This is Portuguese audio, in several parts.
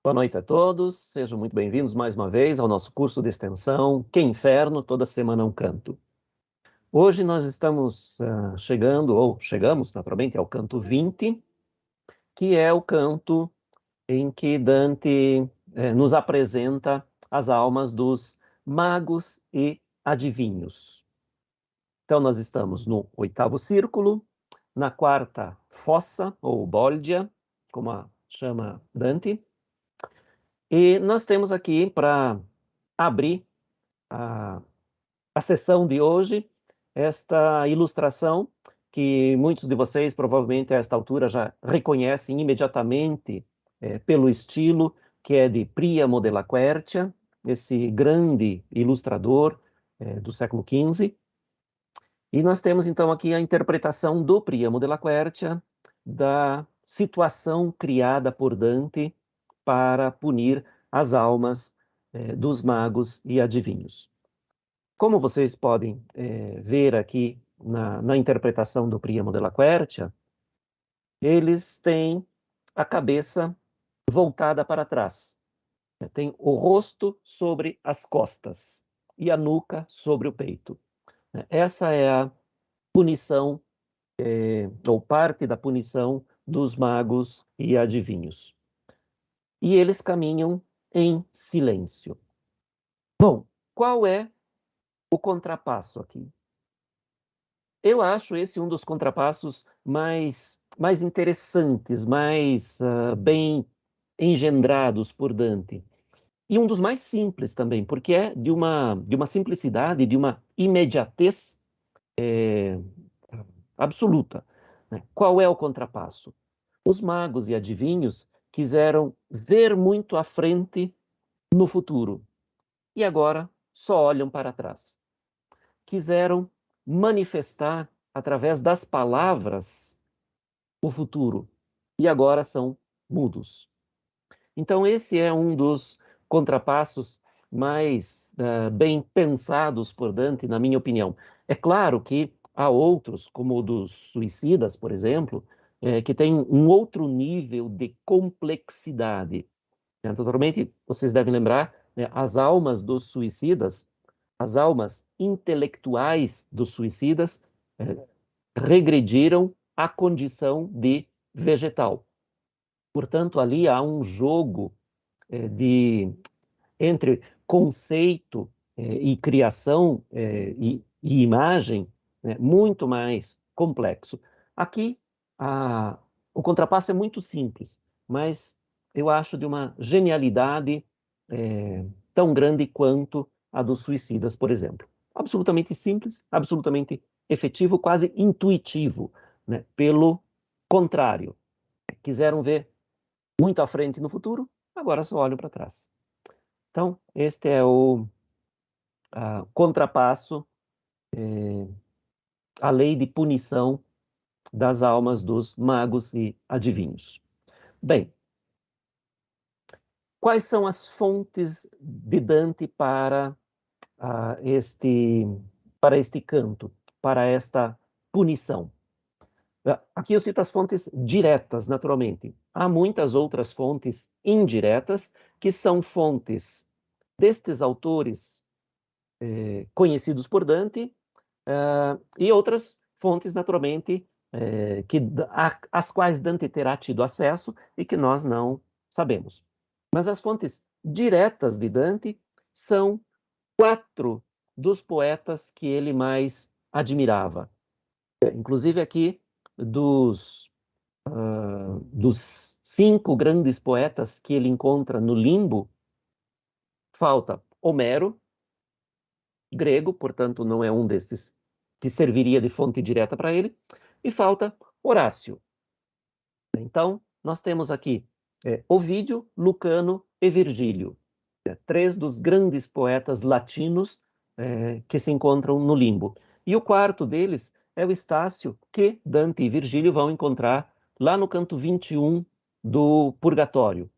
Boa noite a todos, sejam muito bem-vindos mais uma vez ao nosso curso de extensão Que Inferno, toda semana um canto. Hoje nós estamos chegamos naturalmente ao canto 20, que é o canto em que Dante nos apresenta as almas dos magos e adivinhos. Então nós estamos no 8º círculo, na 4ª fossa, ou bolgia, como a chama Dante. E nós temos aqui, para abrir a sessão de hoje, esta ilustração que muitos de vocês, provavelmente, a esta altura, já reconhecem imediatamente pelo estilo, que é de Priamo della Quercia, esse grande ilustrador do século XV. E nós temos, então, aqui a interpretação do Priamo della Quercia, da situação criada por Dante para punir as almas dos magos e adivinhos. Como vocês podem ver aqui na interpretação do Priamo della Quercia, eles têm a cabeça voltada para trás. Tem o rosto sobre as costas e a nuca sobre o peito. Essa é a punição, ou parte da punição dos magos e adivinhos. E eles caminham em silêncio. Bom, qual é o contrapasso aqui? Eu acho esse um dos contrapassos mais interessantes, mais bem engendrados por Dante. E um dos mais simples também, porque é de uma simplicidade, de uma imediatez absoluta. Né? Qual é o contrapasso? Os magos e adivinhos quiseram ver muito à frente no futuro e agora só olham para trás. Quiseram manifestar através das palavras o futuro e agora são mudos. Então esse é um dos contrapassos mais bem pensados por Dante, na minha opinião. É claro que há outros, como o dos suicidas, por exemplo, que tem um outro nível de complexidade. Naturalmente, vocês devem lembrar, né, as almas dos suicidas, as almas intelectuais dos suicidas, regrediram à condição de vegetal. Portanto, ali há um jogo entre conceito e criação e imagem, né, muito mais complexo. Aqui, o contrapasso é muito simples, mas eu acho de uma genialidade tão grande quanto a dos suicidas, por exemplo. Absolutamente simples, absolutamente efetivo, quase intuitivo, né? Pelo contrário, quiseram ver muito à frente no futuro, agora só olham para trás. Então, este é o contrapasso, a lei de punição das almas dos magos e adivinhos. Bem, quais são as fontes de Dante para este canto, para esta punição? Aqui eu cito as fontes diretas, naturalmente. Há muitas outras fontes indiretas, que são fontes destes autores conhecidos por Dante, e outras fontes, naturalmente, às quais Dante terá tido acesso e que nós não sabemos. Mas as fontes diretas de Dante são 4 dos poetas que ele mais admirava. Inclusive aqui, dos 5 grandes poetas que ele encontra no limbo, falta Homero, grego, portanto não é um destes que serviria de fonte direta para ele, e falta Horácio. Então, nós temos aqui Ovídio, Lucano e Virgílio, 3 dos grandes poetas latinos que se encontram no limbo. E o quarto deles é o Estácio, que Dante e Virgílio vão encontrar lá no canto 21 do Purgatório.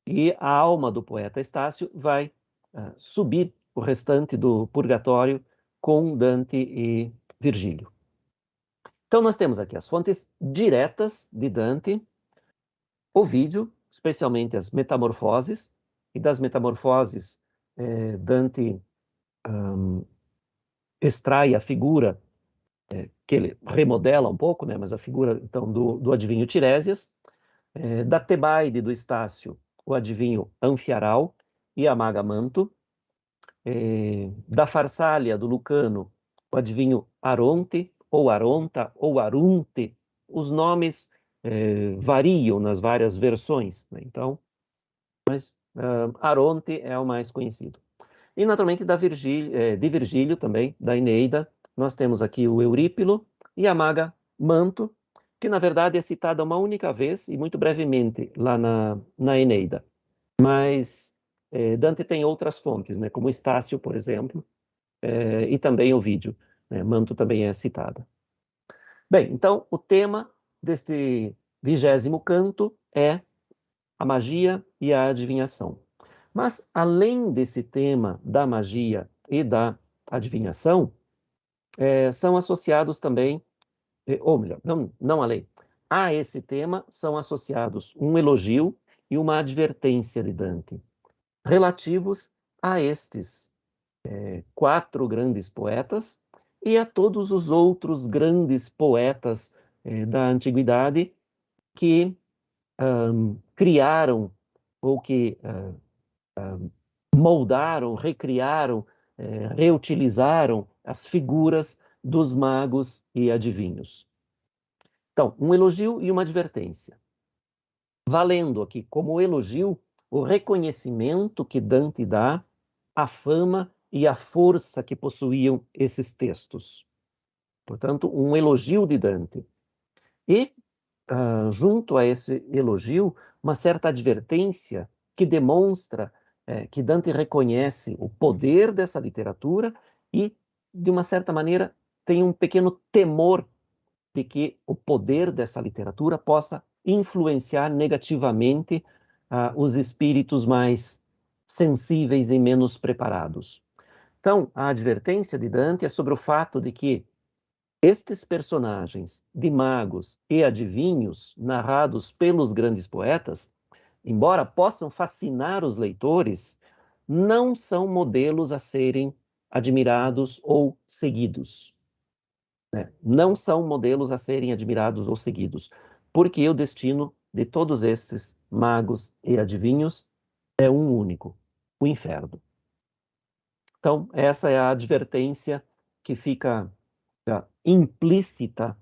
E a alma do poeta Estácio vai subir o restante do Purgatório com Dante e Virgílio. Então nós temos aqui as fontes diretas de Dante. Ovídio especialmente as metamorfoses, e das metamorfoses Dante extrai a figura, que ele remodela um pouco, né, mas a figura então do adivinho Tiresias, da Tebaide do Estácio, o adivinho Anfiaral e a maga Manto, da Farsália do Lucano, o adivinho Aronte, ou Aronta, ou Arunte. Os nomes variam nas várias versões, né? Então, mas Aronte é o mais conhecido. E, naturalmente, de Virgílio também, da Eneida, nós temos aqui o Eurípilo e a maga Manto, que, na verdade, é citada uma única vez e muito brevemente lá na Eneida. Mas Dante tem outras fontes, né, como Estácio, por exemplo, e também Ovídio, né, Manto também é citada. Bem, então, o tema deste 20º canto é a magia e a adivinhação. Mas, além desse tema da magia e da adivinhação, são associados também, ou melhor, não além, a esse tema são associados um elogio e uma advertência de Dante, relativos a estes 4 grandes poetas e a todos os outros grandes poetas da antiguidade que criaram ou que moldaram, recriaram, reutilizaram as figuras dos magos e adivinhos. Então, um elogio e uma advertência. Valendo aqui como elogio o reconhecimento que Dante dá à fama e à força que possuíam esses textos. Portanto, um elogio de Dante. E, junto a esse elogio, uma certa advertência que demonstra que Dante reconhece o poder dessa literatura e, de uma certa maneira, tem um pequeno temor de que o poder dessa literatura possa influenciar negativamente os espíritos mais sensíveis e menos preparados. Então, a advertência de Dante é sobre o fato de que estes personagens de magos e adivinhos narrados pelos grandes poetas, embora possam fascinar os leitores, não são modelos a serem admirados ou seguidos. Não são modelos a serem admirados ou seguidos, porque o destino de todos esses magos e adivinhos é um único, o inferno. Então, essa é a advertência que fica implícita,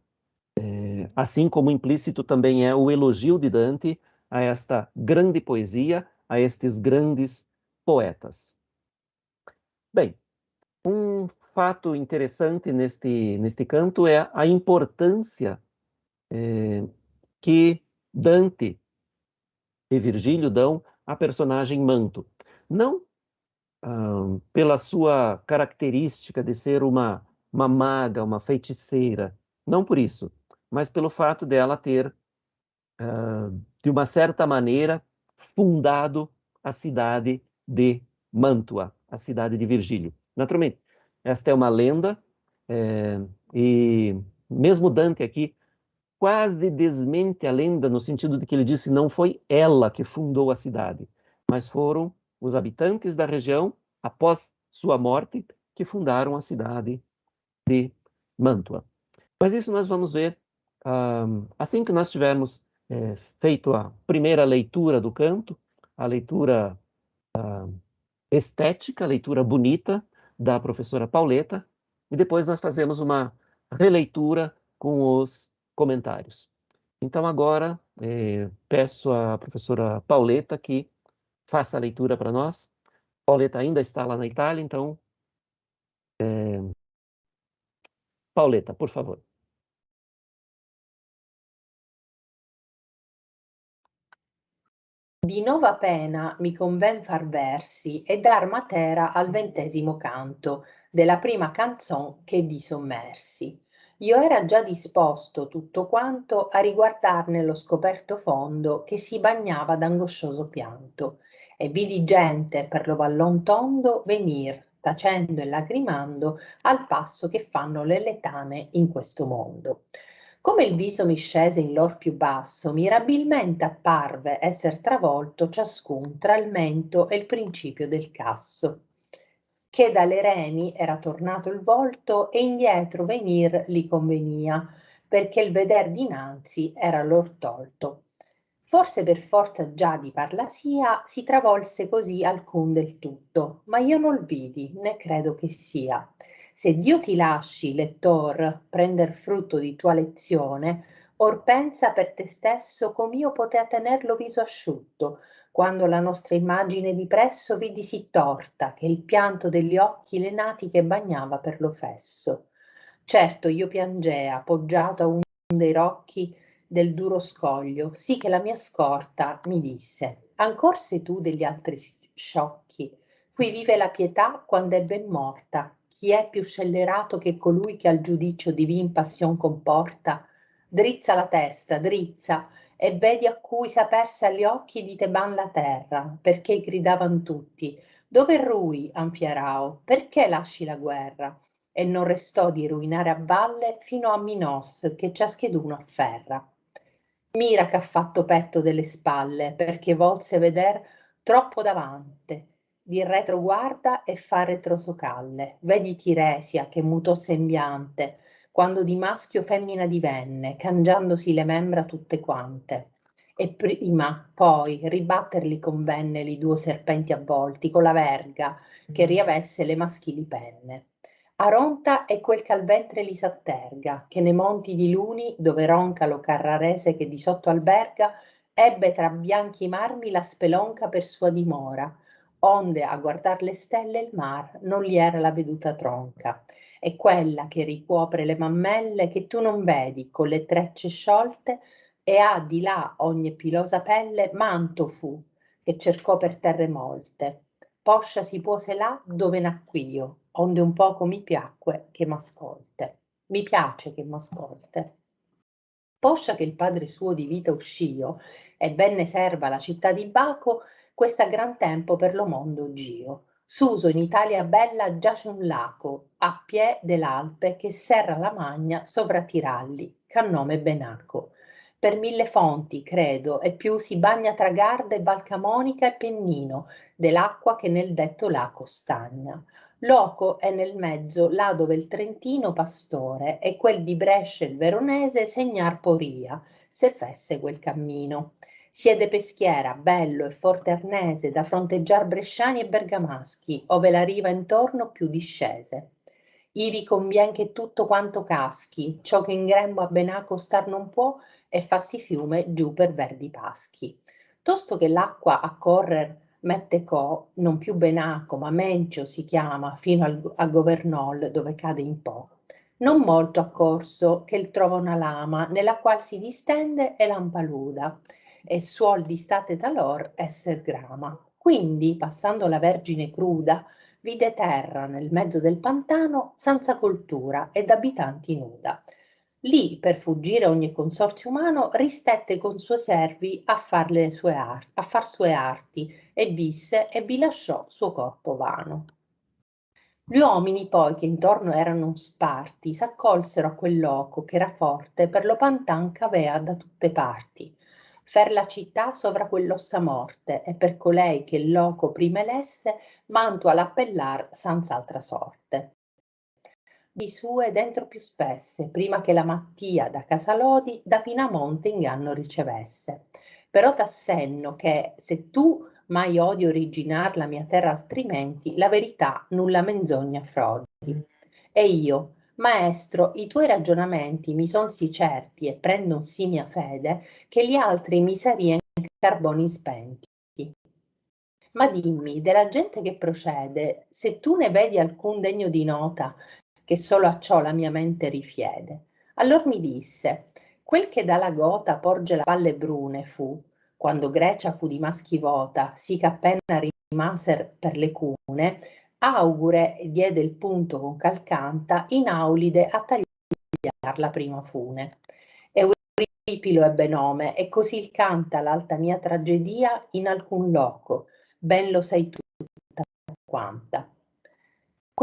assim como implícito também é o elogio de Dante a esta grande poesia, a estes grandes poetas. Bem, um fato interessante neste canto é a importância que Dante e Virgílio dão à personagem Manto. Não pela sua característica de ser uma maga, uma feiticeira, não por isso, mas pelo fato dela ter, de uma certa maneira, fundado a cidade de Mantua, a cidade de Virgílio. Naturalmente, esta é uma lenda, e mesmo Dante aqui quase desmente a lenda no sentido de que ele disse que não foi ela que fundou a cidade, mas foram os habitantes da região, após sua morte, que fundaram a cidade de Mantua. Mas isso nós vamos ver assim que nós tivermos feito a primeira leitura do canto, a leitura estética, a leitura bonita da professora Pauleta, e depois nós fazemos uma releitura com os comentários. Então agora peço à professora Pauleta que faça a leitura para nós. Pauleta ainda está lá na Itália, então Pauleta, por favor. Di nova pena mi conven far versi e dar matera al 20° canto della prima canzon che di sommersi. Io era già disposto tutto quanto a riguardarne lo scoperto fondo che si bagnava d'angoscioso pianto, e vidi gente per lo vallon tondo venir, tacendo e lacrimando, al passo che fanno le letane in questo mondo. Come il viso mi scese in lor più basso, mirabilmente apparve esser travolto ciascun tra il mento e il principio del casso, che dalle reni era tornato il volto e indietro venir li convenia, perché il veder dinanzi era lor tolto. Forse per forza già di parlasia si travolse così alcun del tutto, ma io non vidi, né credo che sia. Se Dio ti lasci, lettor, prender frutto di tua lezione, or pensa per te stesso com'io potea tenerlo viso asciutto, quando la nostra immagine di presso vidi sì torta, che il pianto degli occhi le natiche bagnava per lo fesso. Certo io piangea, appoggiato a un dei rocchi del duro scoglio, sì che la mia scorta mi disse: ancor sei tu degli altri sciocchi, qui vive la pietà quando è ben morta. Chi è più scellerato che colui che al giudicio divin passion comporta? Drizza la testa, drizza, e vedi a cui s'aperse agli occhi di Teban la terra, perché gridavan tutti: dove rui, Anfiarao? Perché lasci la guerra? E non restò di ruinare a valle fino a Minos, che ciascheduno afferra. Mira che ha fatto petto delle spalle, perché volse veder troppo davante. Di retro guarda e fa retrosocalle. Vedi Tiresia che mutò sembiante, quando di maschio femmina divenne, cangiandosi le membra tutte quante. E prima, poi, ribatterli convenne li due serpenti avvolti, con la verga che riavesse le maschili penne. Aronta è quel che al ventre li s'atterga, che nei monti di Luni, dove ronca lo Carrarese che di sotto alberga, ebbe tra bianchi marmi la spelonca per sua dimora, onde a guardar le stelle il mar non gli era la veduta tronca. È quella che ricuopre le mammelle che tu non vedi con le trecce sciolte e ha di là ogni pilosa pelle manto fu, che cercò per terre molte. Poscia si pose là dove nacqu'io, onde un poco mi piacque che m'ascolte. Mi piace che m'ascolte. Poscia che il padre suo di vita uscio e venne serva alla città di Baco, questa gran tempo per lo mondo gio. Suso in Italia bella giace un laco, a piè dell'Alpe che serra la magna sovra Tiralli, ch'a nome Benaco. Per 1000 fonti, credo, e più si bagna tra Garda e Valcamonica e Pennino, dell'acqua che nel detto laco stagna. Loco è nel mezzo, là dove il Trentino pastore e quel di Brescia il Veronese segnar poria, se fesse quel cammino. Siede peschiera, bello e forte arnese, da fronteggiar bresciani e bergamaschi, ove la riva intorno più discese. Ivi convien che tutto quanto caschi, ciò che in grembo a Benaco star non può, e fassi fiume giù per verdi paschi. Tosto che l'acqua a correr mette co, non più Benaco, ma Mencio si chiama, fino a Governol, dove cade in Po. Non molto accorso che il trova una lama, nella qual si distende e lampaluda, e suol di state talor esser grama. Quindi, passando la Vergine cruda, vide terra nel mezzo del pantano, senza coltura ed abitanti nuda. Lì, per fuggire ogni consorzio umano, ristette con suoi servi a far sue arti, e visse e vi lasciò suo corpo vano. Gli uomini poi che intorno erano sparti s'accolsero a quel loco che era forte per lo pantan c'avea da tutte parti. Fer la città sovra quell'ossa morte e per colei che il loco prima elesse manto all'appellar sanz'altra sorte. Di sue dentro più spesse, prima che la Mattia da Casalodi da Pinamonte inganno ricevesse. Però t'assenno che se tu mai odi originar la mia terra altrimenti, la verità nulla menzogna frodi. E io, maestro, i tuoi ragionamenti mi son sì certi e prendon sì mia fede, che gli altri mi sarien carboni spenti. Ma dimmi, della gente che procede, se tu ne vedi alcun degno di nota, che solo a ciò la mia mente rifiede. Allor mi disse, quel che dalla gota porge la palle brune fu, quando Grecia fu di maschi vota, sì che appena rimaser per le cune, augure diede il punto con Calcanta in Aulide a tagliar la prima fune. Euripilo ebbe nome, e così il canta l'alta mia tragedia in alcun loco, ben lo sai tu tutta quanta.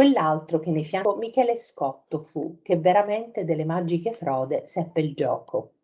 quell'altro che ne fiancò Michele Scotto fu, che veramente delle magiche frode seppe il gioco.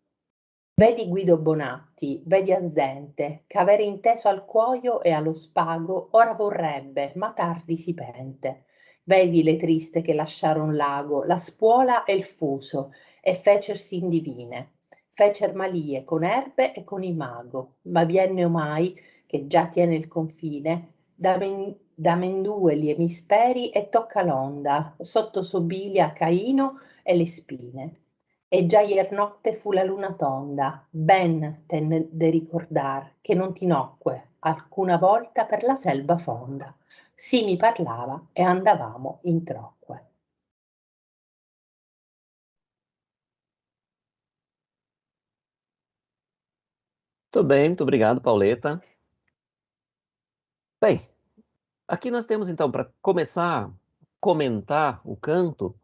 Vedi Guido Bonatti, vedi Asdente, ch'aver inteso al cuoio e allo spago ora vorrebbe, ma tardi si pente. Vedi le triste che lasciaron l'ago, la spuola e il fuso, e fecersi in divine. Fecer malie con erbe e con imago, ma vienne omai, che già tiene il confine, da Mendueli e Misperi e tocca l'onda, sotto sobilia Caino e le spine. E già ier notte fu la luna tonda, ben tenne de ricordar che non ti nocque alcuna volta per la selva fonda. Sì mi parlava e andavamo in trocque. Muito bem, muito obrigado, Pauleta. Bem, aqui nós temos então, para começar a comentar o canto,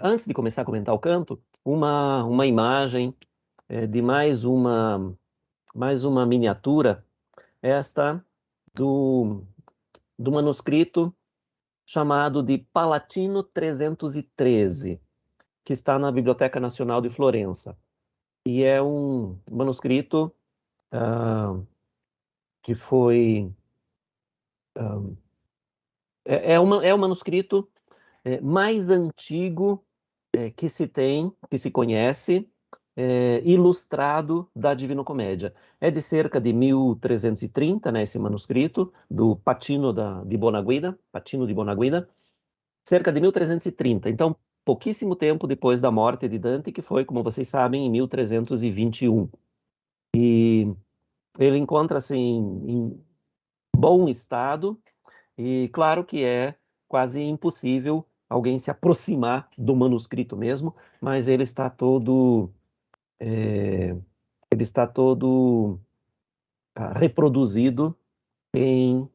antes de começar a comentar o canto, uma imagem de mais uma miniatura, esta do manuscrito chamado de Palatino 313, que está na Biblioteca Nacional de Florença. E é um manuscrito que foi... é um manuscrito mais antigo que se tem, que se conhece, ilustrado da Divina Comédia. É de cerca de 1330, né, esse manuscrito, do Patino di Bonaguida, cerca de 1330. Então, pouquíssimo tempo depois da morte de Dante, que foi, como vocês sabem, em 1321. E ele encontra-se em bom estado, e claro que é quase impossível alguém se aproximar do manuscrito mesmo, mas ele está todo reproduzido em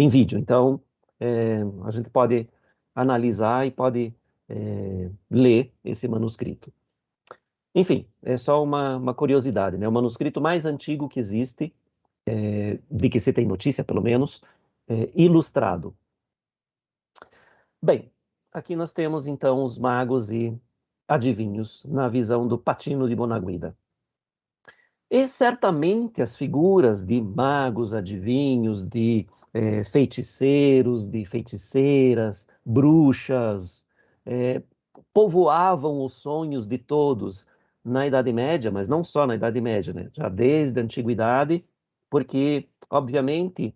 vídeo. Então, a gente pode analisar e pode ler esse manuscrito. Enfim, é só uma curiosidade, né? O manuscrito mais antigo que existe, de que se tem notícia, pelo menos, ilustrado. Bem, aqui nós temos, então, os magos e adivinhos na visão do Patino di Bonaguida. E certamente as figuras de magos, adivinhos, de feiticeiros, de feiticeiras, bruxas, povoavam os sonhos de todos na Idade Média, mas não só na Idade Média, né? Já desde a Antiguidade, porque, obviamente,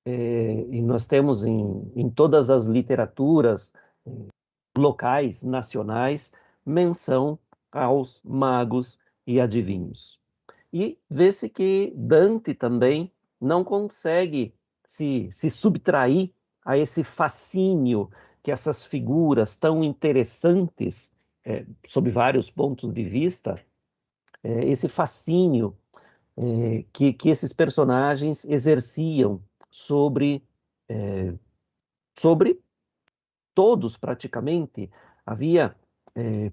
e nós temos em todas as literaturas locais, nacionais, menção aos magos e adivinhos. E vê-se que Dante também não consegue se subtrair a esse fascínio que essas figuras tão interessantes, sob vários pontos de vista, esse fascínio que esses personagens exerciam sobre todos, praticamente. Havia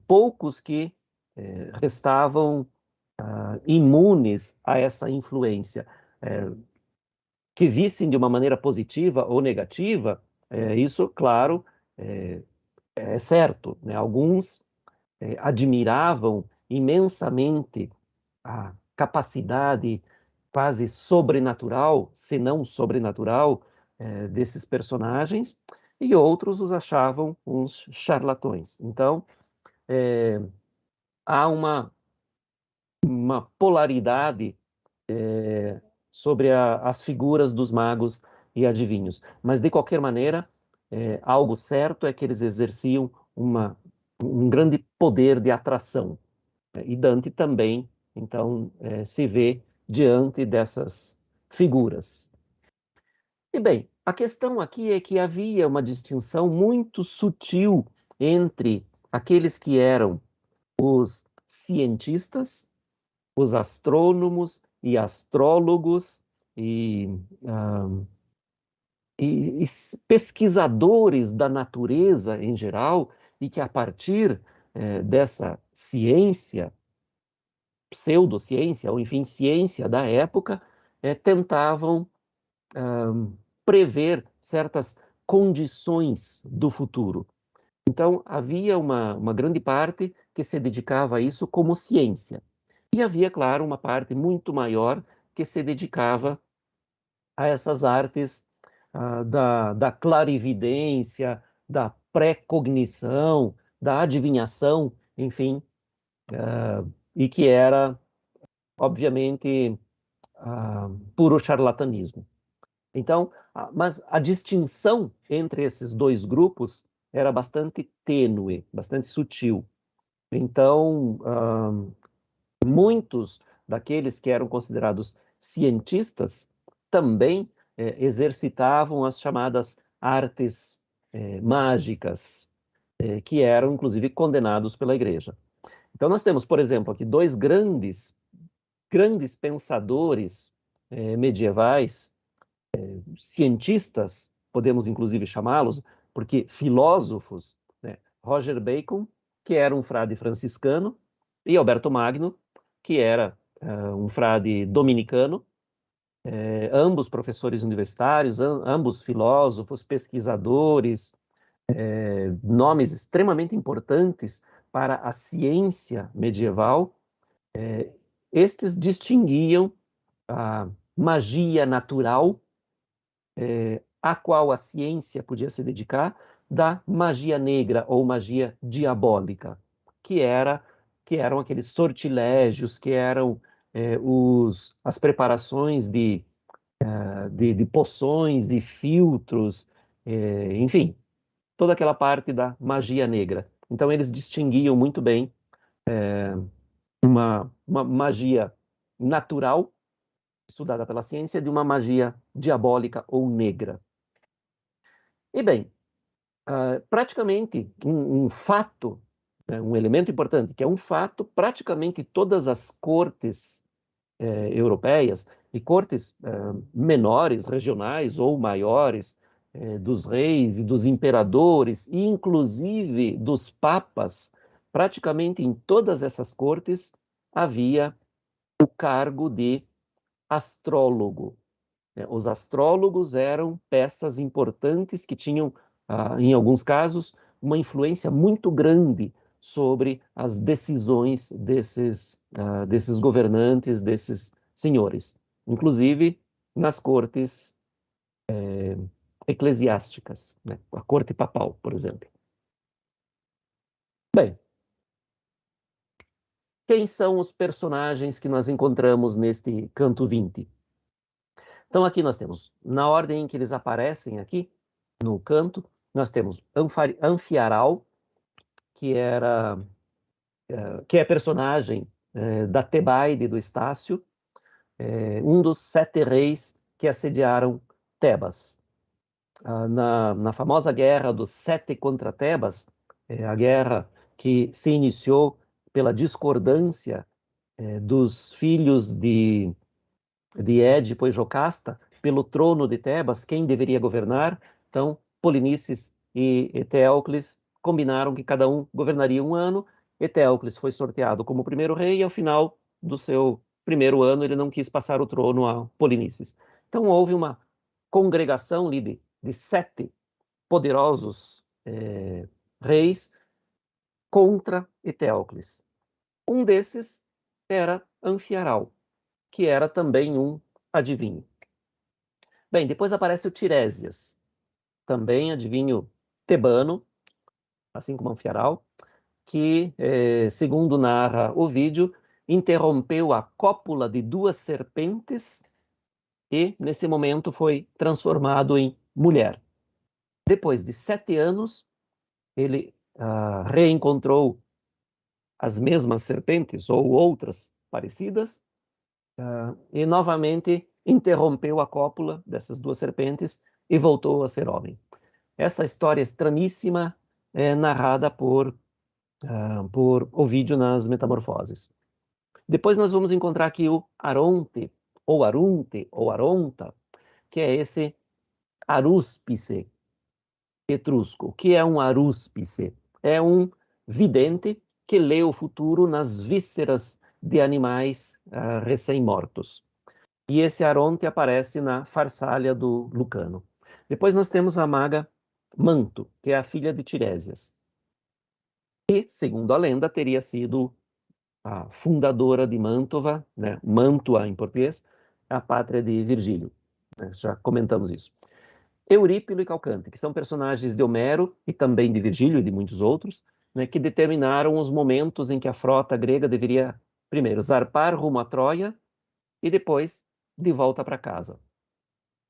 poucos que restavam imunes a essa influência. Que vissem de uma maneira positiva ou negativa, isso, claro, é certo, né? Alguns admiravam imensamente a capacidade quase sobrenatural, se não sobrenatural, desses personagens, e outros os achavam uns charlatões. Então, há uma polaridade sobre as figuras dos magos e adivinhos. Mas, de qualquer maneira, algo certo é que eles exerciam um grande poder de atração. E Dante também, então, se vê diante dessas figuras. E bem, a questão aqui é que havia uma distinção muito sutil entre aqueles que eram os cientistas, os astrônomos e astrólogos e pesquisadores da natureza em geral, e que a partir dessa ciência, pseudociência, ou enfim, ciência da época, tentavam prever certas condições do futuro. Então, havia uma grande parte que se dedicava a isso como ciência. E havia, claro, uma parte muito maior que se dedicava a essas artes da clarividência, da pré-cognição, da adivinhação, enfim, e que era, obviamente, puro charlatanismo. Então, mas a distinção entre esses dois grupos era bastante tênue, bastante sutil. Então, muitos daqueles que eram considerados cientistas também exercitavam as chamadas artes mágicas, que eram, inclusive, condenados pela Igreja. Então, nós temos, por exemplo, aqui dois grandes pensadores medievais, cientistas, podemos inclusive chamá-los, porque filósofos, né? Roger Bacon, que era um frade franciscano, e Alberto Magno, que era um frade dominicano, ambos professores universitários, ambos filósofos, pesquisadores, nomes extremamente importantes para a ciência medieval. Estes distinguiam a magia natural, a qual a ciência podia se dedicar, da magia negra ou magia diabólica, que eram aqueles sortilégios, que eram as preparações de poções, de filtros, enfim, toda aquela parte da magia negra. Então eles distinguiam muito bem uma magia natural, estudada pela ciência, de uma magia diabólica ou negra. E bem, praticamente um fato, um elemento importante, que é um fato, praticamente todas as cortes europeias e cortes menores, regionais ou maiores, dos reis e dos imperadores, e inclusive dos papas, praticamente em todas essas cortes havia o cargo de astrólogo. Os astrólogos eram peças importantes que tinham, em alguns casos, uma influência muito grande sobre as decisões desses governantes, desses senhores, inclusive nas cortes eclesiásticas, né? A corte papal, por exemplo. Bem, quem são os personagens que nós encontramos neste canto 20? Então aqui nós temos, na ordem em que eles aparecem aqui, no canto, nós temos Anfiaral, que é personagem da Tebaide do Estácio, um dos 7 reis que assediaram Tebas. Na famosa guerra dos 7 contra Tebas, a guerra que se iniciou pela discordância dos filhos de Édipo e Jocasta pelo trono de Tebas, quem deveria governar. Então, Polinices e Eteocles combinaram que cada um governaria um ano. Eteocles foi sorteado como primeiro rei e, ao final do seu primeiro ano, ele não quis passar o trono a Polinices. Então, houve uma congregação ali de 7 poderosos reis contra Eteocles. Um desses era Anfiaral, que era também um adivinho. Bem, depois aparece o Tiresias, também adivinho tebano, assim como Anfiaral, que, segundo narra o vídeo, interrompeu a cópula de 2 serpentes e, nesse momento, foi transformado em mulher. Depois de 7 anos, ele reencontrou as mesmas serpentes ou outras parecidas, e novamente interrompeu a cópula dessas 2 serpentes e voltou a ser homem. Essa história estranhíssima é narrada por Ovídio nas Metamorfoses. Depois nós vamos encontrar aqui o Aronte, ou Arunte, ou Aronta, que é esse arúspice etrusco. O que é um arúspice? É um vidente que lê o futuro nas vísceras de animais recém-mortos. E esse Aronte aparece na Farsália do Lucano. Depois nós temos a maga Manto, que é a filha de Tiresias. E, segundo a lenda, teria sido a fundadora de Mantova, né? Mantua em português, a pátria de Virgílio. Né? Já comentamos isso. Eurípilo e Calcante, que são personagens de Homero e também de Virgílio e de muitos outros, né, que determinaram os momentos em que a frota grega deveria, primeiro, zarpar rumo a Troia e depois de volta para casa.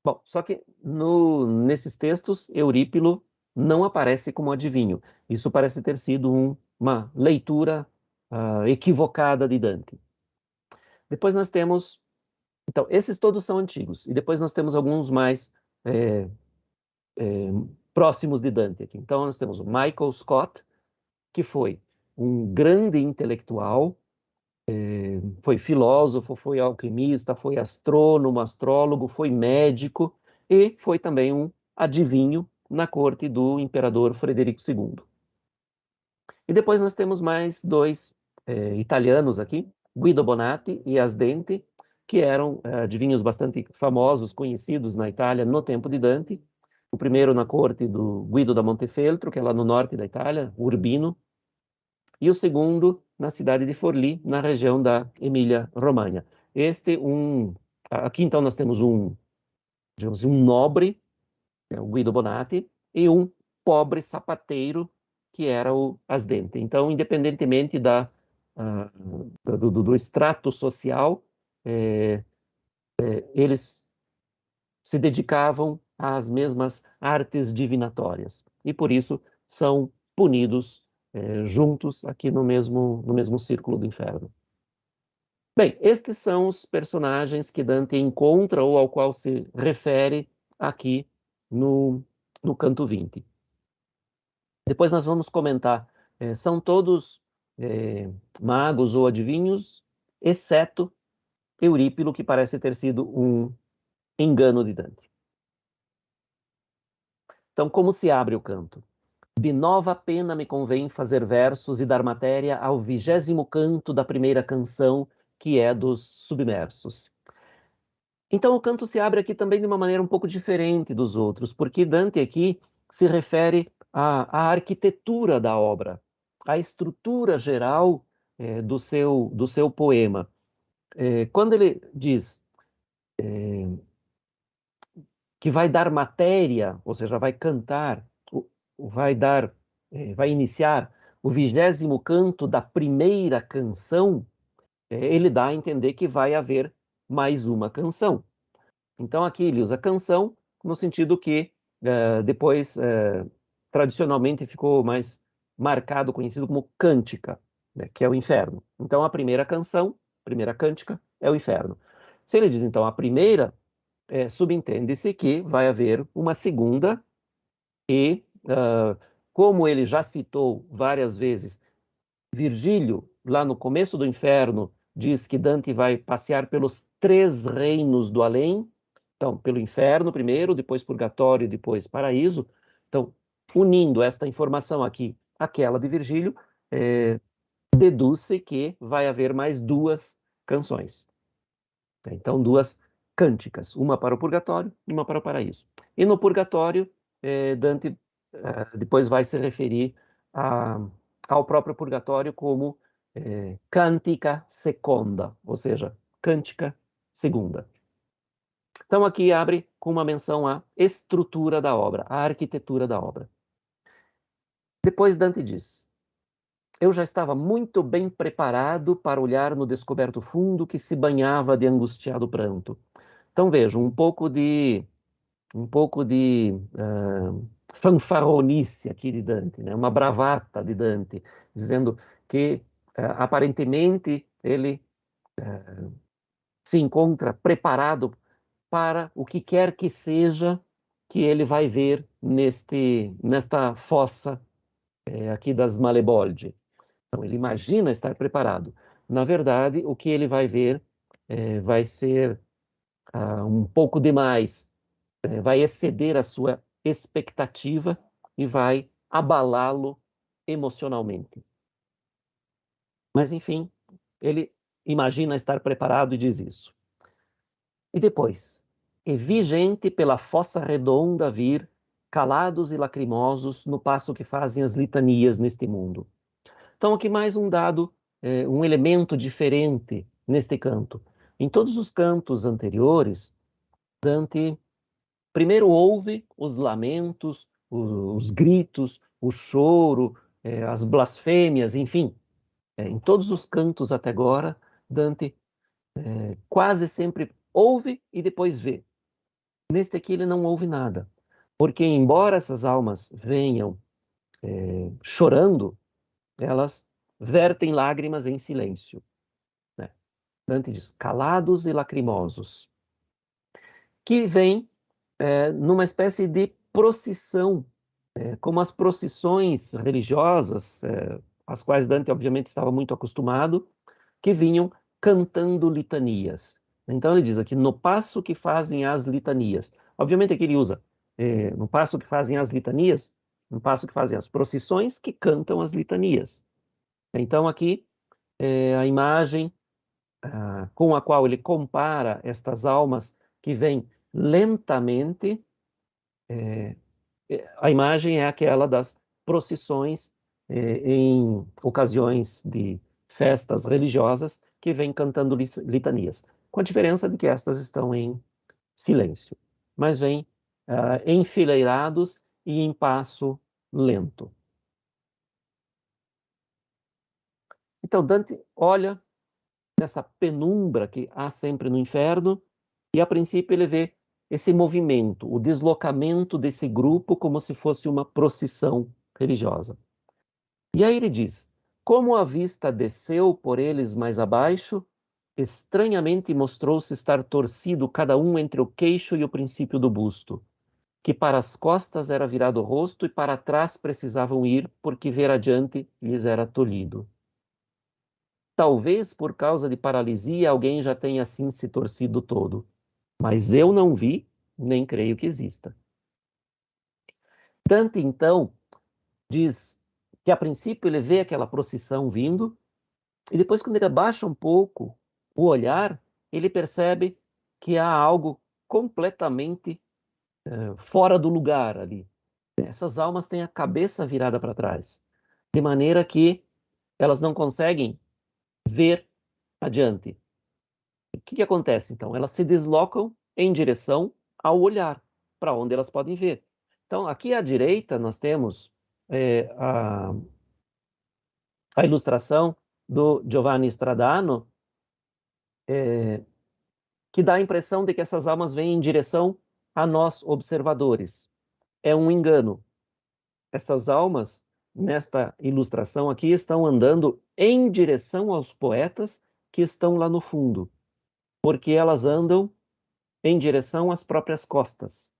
Bom, só que nesses textos, Eurípilo não aparece como adivinho. Isso parece ter sido uma leitura equivocada de Dante. Depois nós temos... Então, esses todos são antigos. E depois nós temos alguns mais próximos de Dante aqui. Então, nós temos o Michael Scott, que foi um grande intelectual, foi filósofo, foi alquimista, foi astrônomo, astrólogo, foi médico e foi também um adivinho na corte do imperador Frederico II. E depois nós temos mais dois italianos aqui, Guido Bonatti e Asdente, que eram adivinhos bastante famosos, conhecidos na Itália no tempo de Dante. O primeiro na corte do Guido da Montefeltro, que é lá no norte da Itália, Urbino, e o segundo na cidade de Forlì, na região da Emília-Romanha. Aqui então nós temos digamos assim, um nobre, o Guido Bonatti, e um pobre sapateiro, que era o Asdente. Então, independentemente do extrato social, eles se dedicavam às mesmas artes divinatórias e por isso são punidos juntos aqui no mesmo círculo do inferno. Bem, estes são os personagens que Dante encontra ou ao qual se refere aqui no canto 20. Depois nós vamos comentar, são todos magos ou adivinhos, exceto Eurípilo, que parece ter sido um engano de Dante. Então, como se abre o canto? De nova pena me convém fazer versos e dar matéria ao 20º canto da primeira canção, que é dos submersos. Então, o canto se abre aqui também de uma maneira um pouco diferente dos outros, porque Dante aqui se refere à arquitetura da obra, à estrutura geral do seu poema. Quando ele diz que vai dar matéria, ou seja, vai cantar, vai iniciar o 20º canto da primeira canção, ele dá a entender que vai haver mais uma canção. Então aqui ele usa canção no sentido que depois tradicionalmente ficou mais marcado, conhecido como cântica, né, que é o inferno. Então a primeira canção, primeira cântica, é o inferno. Se ele diz então a primeira, subentende-se que vai haver uma segunda e, como ele já citou várias vezes, Virgílio, lá no começo do inferno, diz que Dante vai passear pelos 3 reinos do além, então, pelo inferno primeiro, depois purgatório, depois paraíso. Então, unindo esta informação aqui àquela de Virgílio, deduz-se que vai haver mais 2 canções. Então, 2 cânticas, uma para o purgatório e uma para o paraíso. E no purgatório, Dante depois vai se referir ao próprio purgatório como cantica seconda, ou seja, cântica segunda. Então aqui abre com uma menção à estrutura da obra, à arquitetura da obra. Depois Dante diz: eu já estava muito bem preparado para olhar no descoberto fundo que se banhava de angustiado pranto. Então vejam, um pouco de fanfarronice aqui de Dante, né? Uma bravata de Dante, dizendo que aparentemente ele se encontra preparado para o que quer que seja que ele vai ver nesta fossa aqui das Malebolge. Então ele imagina estar preparado. Na verdade, o que ele vai ver vai ser um pouco demais, vai exceder a sua expectativa e vai abalá-lo emocionalmente. Mas, enfim, ele imagina estar preparado e diz isso. E depois, e vi gente pela fossa redonda vir, calados e lacrimosos no passo que fazem as litanias neste mundo. Então aqui mais um dado, um elemento diferente neste canto. Em todos os cantos anteriores, Dante primeiro ouve os lamentos, os gritos, o choro, as blasfêmias, enfim. Em todos os cantos até agora, Dante quase sempre ouve e depois vê. Neste aqui ele não ouve nada, porque embora essas almas venham chorando, elas vertem lágrimas em silêncio. Né? Dante diz, calados e lacrimosos, que vem numa espécie de procissão, como as procissões religiosas, às quais Dante obviamente estava muito acostumado, que vinham cantando litanias. Então ele diz aqui, no passo que fazem as litanias. Obviamente aqui ele usa, no passo que fazem as litanias, no passo que fazem as procissões que cantam as litanias. Então aqui a imagem com a qual ele compara estas almas que vêm lentamente, a imagem é aquela das procissões em ocasiões de festas religiosas que vêm cantando litanias, com a diferença de que estas estão em silêncio, mas vêm enfileirados e em passo lento. Então Dante olha nessa penumbra que há sempre no inferno e a princípio ele vê esse movimento, o deslocamento desse grupo como se fosse uma procissão religiosa. E aí ele diz, como a vista desceu por eles mais abaixo, estranhamente mostrou-se estar torcido cada um entre o queixo e o princípio do busto, que para as costas era virado o rosto e para trás precisavam ir, porque ver adiante lhes era tolhido. Talvez por causa de paralisia alguém já tenha assim se torcido todo, mas eu não vi, nem creio que exista. Dante, então, diz que a princípio ele vê aquela procissão vindo, e depois quando ele abaixa um pouco o olhar, ele percebe que há algo completamente fora do lugar ali. Essas almas têm a cabeça virada para trás, de maneira que elas não conseguem ver adiante. O que acontece, então? Elas se deslocam em direção ao olhar, para onde elas podem ver. Então, aqui à direita, nós temos a ilustração do Giovanni Stradano, que dá a impressão de que essas almas vêm em direção a nós, observadores. É um engano. Essas almas, nesta ilustração aqui, estão andando em direção aos poetas que estão lá no fundo, porque elas andam em direção às próprias costas,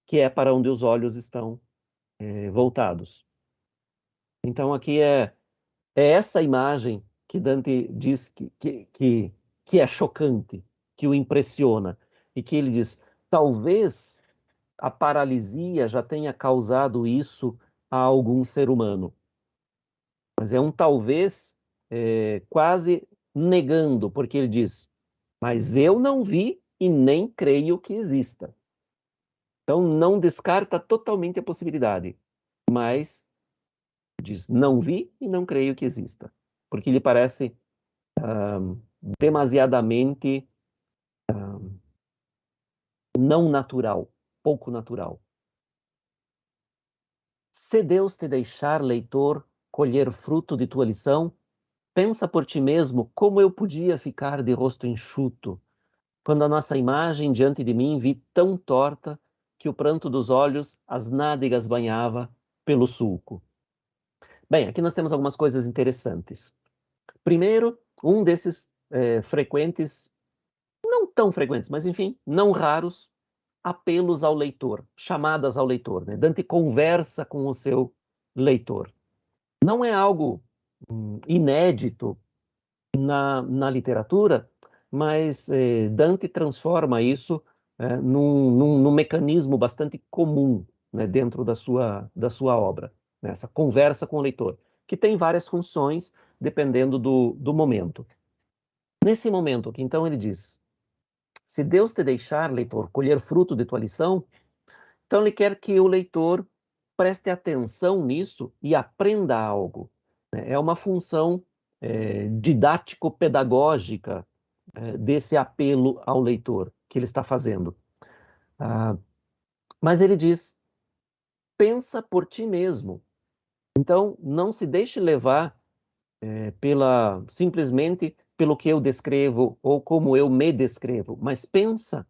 que é para onde os olhos estão voltados. Então aqui é essa imagem que Dante diz que é chocante, que o impressiona, e que ele diz, talvez a paralisia já tenha causado isso a algum ser humano. Mas é um talvez quase negando, porque ele diz, mas eu não vi e nem creio que exista. Então não descarta totalmente a possibilidade, mas diz, não vi e não creio que exista, porque lhe parece demasiadamente não natural, pouco natural. Se Deus te deixar, leitor, colher fruto de tua lição, pensa por ti mesmo como eu podia ficar de rosto enxuto, quando a nossa imagem diante de mim vi tão torta que o pranto dos olhos as nádegas banhava pelo sulco. Bem, aqui nós temos algumas coisas interessantes. Primeiro, um desses frequentes, não tão frequentes, mas enfim, não raros, apelos ao leitor, chamadas ao leitor. Né? Dante conversa com o seu leitor. Não é algo inédito na literatura, mas Dante transforma isso num mecanismo bastante comum, né, dentro da sua obra, né, essa conversa com o leitor, que tem várias funções dependendo do momento. Nesse momento aqui, então, ele diz, se Deus te deixar, leitor, colher fruto de tua lição, Então ele quer que o leitor preste atenção nisso e aprenda algo. É uma função didático-pedagógica desse apelo ao leitor que ele está fazendo. Mas ele diz, pensa por ti mesmo. Então, não se deixe levar simplesmente pelo que eu descrevo ou como eu me descrevo, mas pense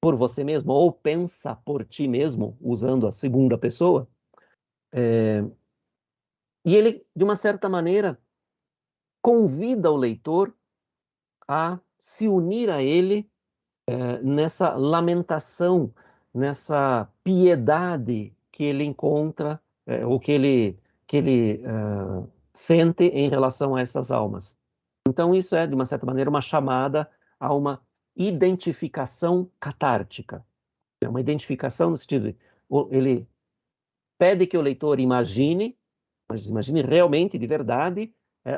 por você mesmo ou pensa por ti mesmo, usando a segunda pessoa. E ele, de uma certa maneira, convida o leitor a se unir a ele nessa lamentação, nessa piedade que ele encontra, ou que ele sente em relação a essas almas. Então, isso é, de uma certa maneira, uma chamada a uma identificação catártica. É uma identificação no sentido de, ele pede que o leitor imagine, mas imagine realmente, de verdade,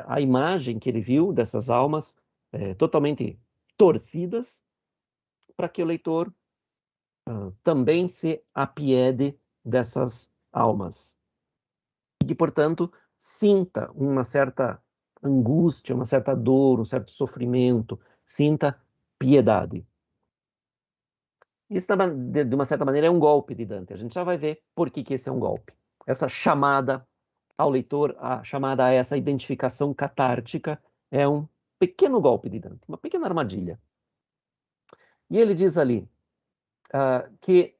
a imagem que ele viu dessas almas totalmente torcidas, para que o leitor também se apiede dessas almas. E que, portanto, sinta uma certa angústia, uma certa dor, um certo sofrimento, sinta piedade. Isso, de uma certa maneira, é um golpe de Dante. A gente já vai ver por que esse é um golpe. Essa chamada ao leitor, a chamada a essa identificação catártica, é um pequeno golpe de Dante, uma pequena armadilha. E ele diz ali que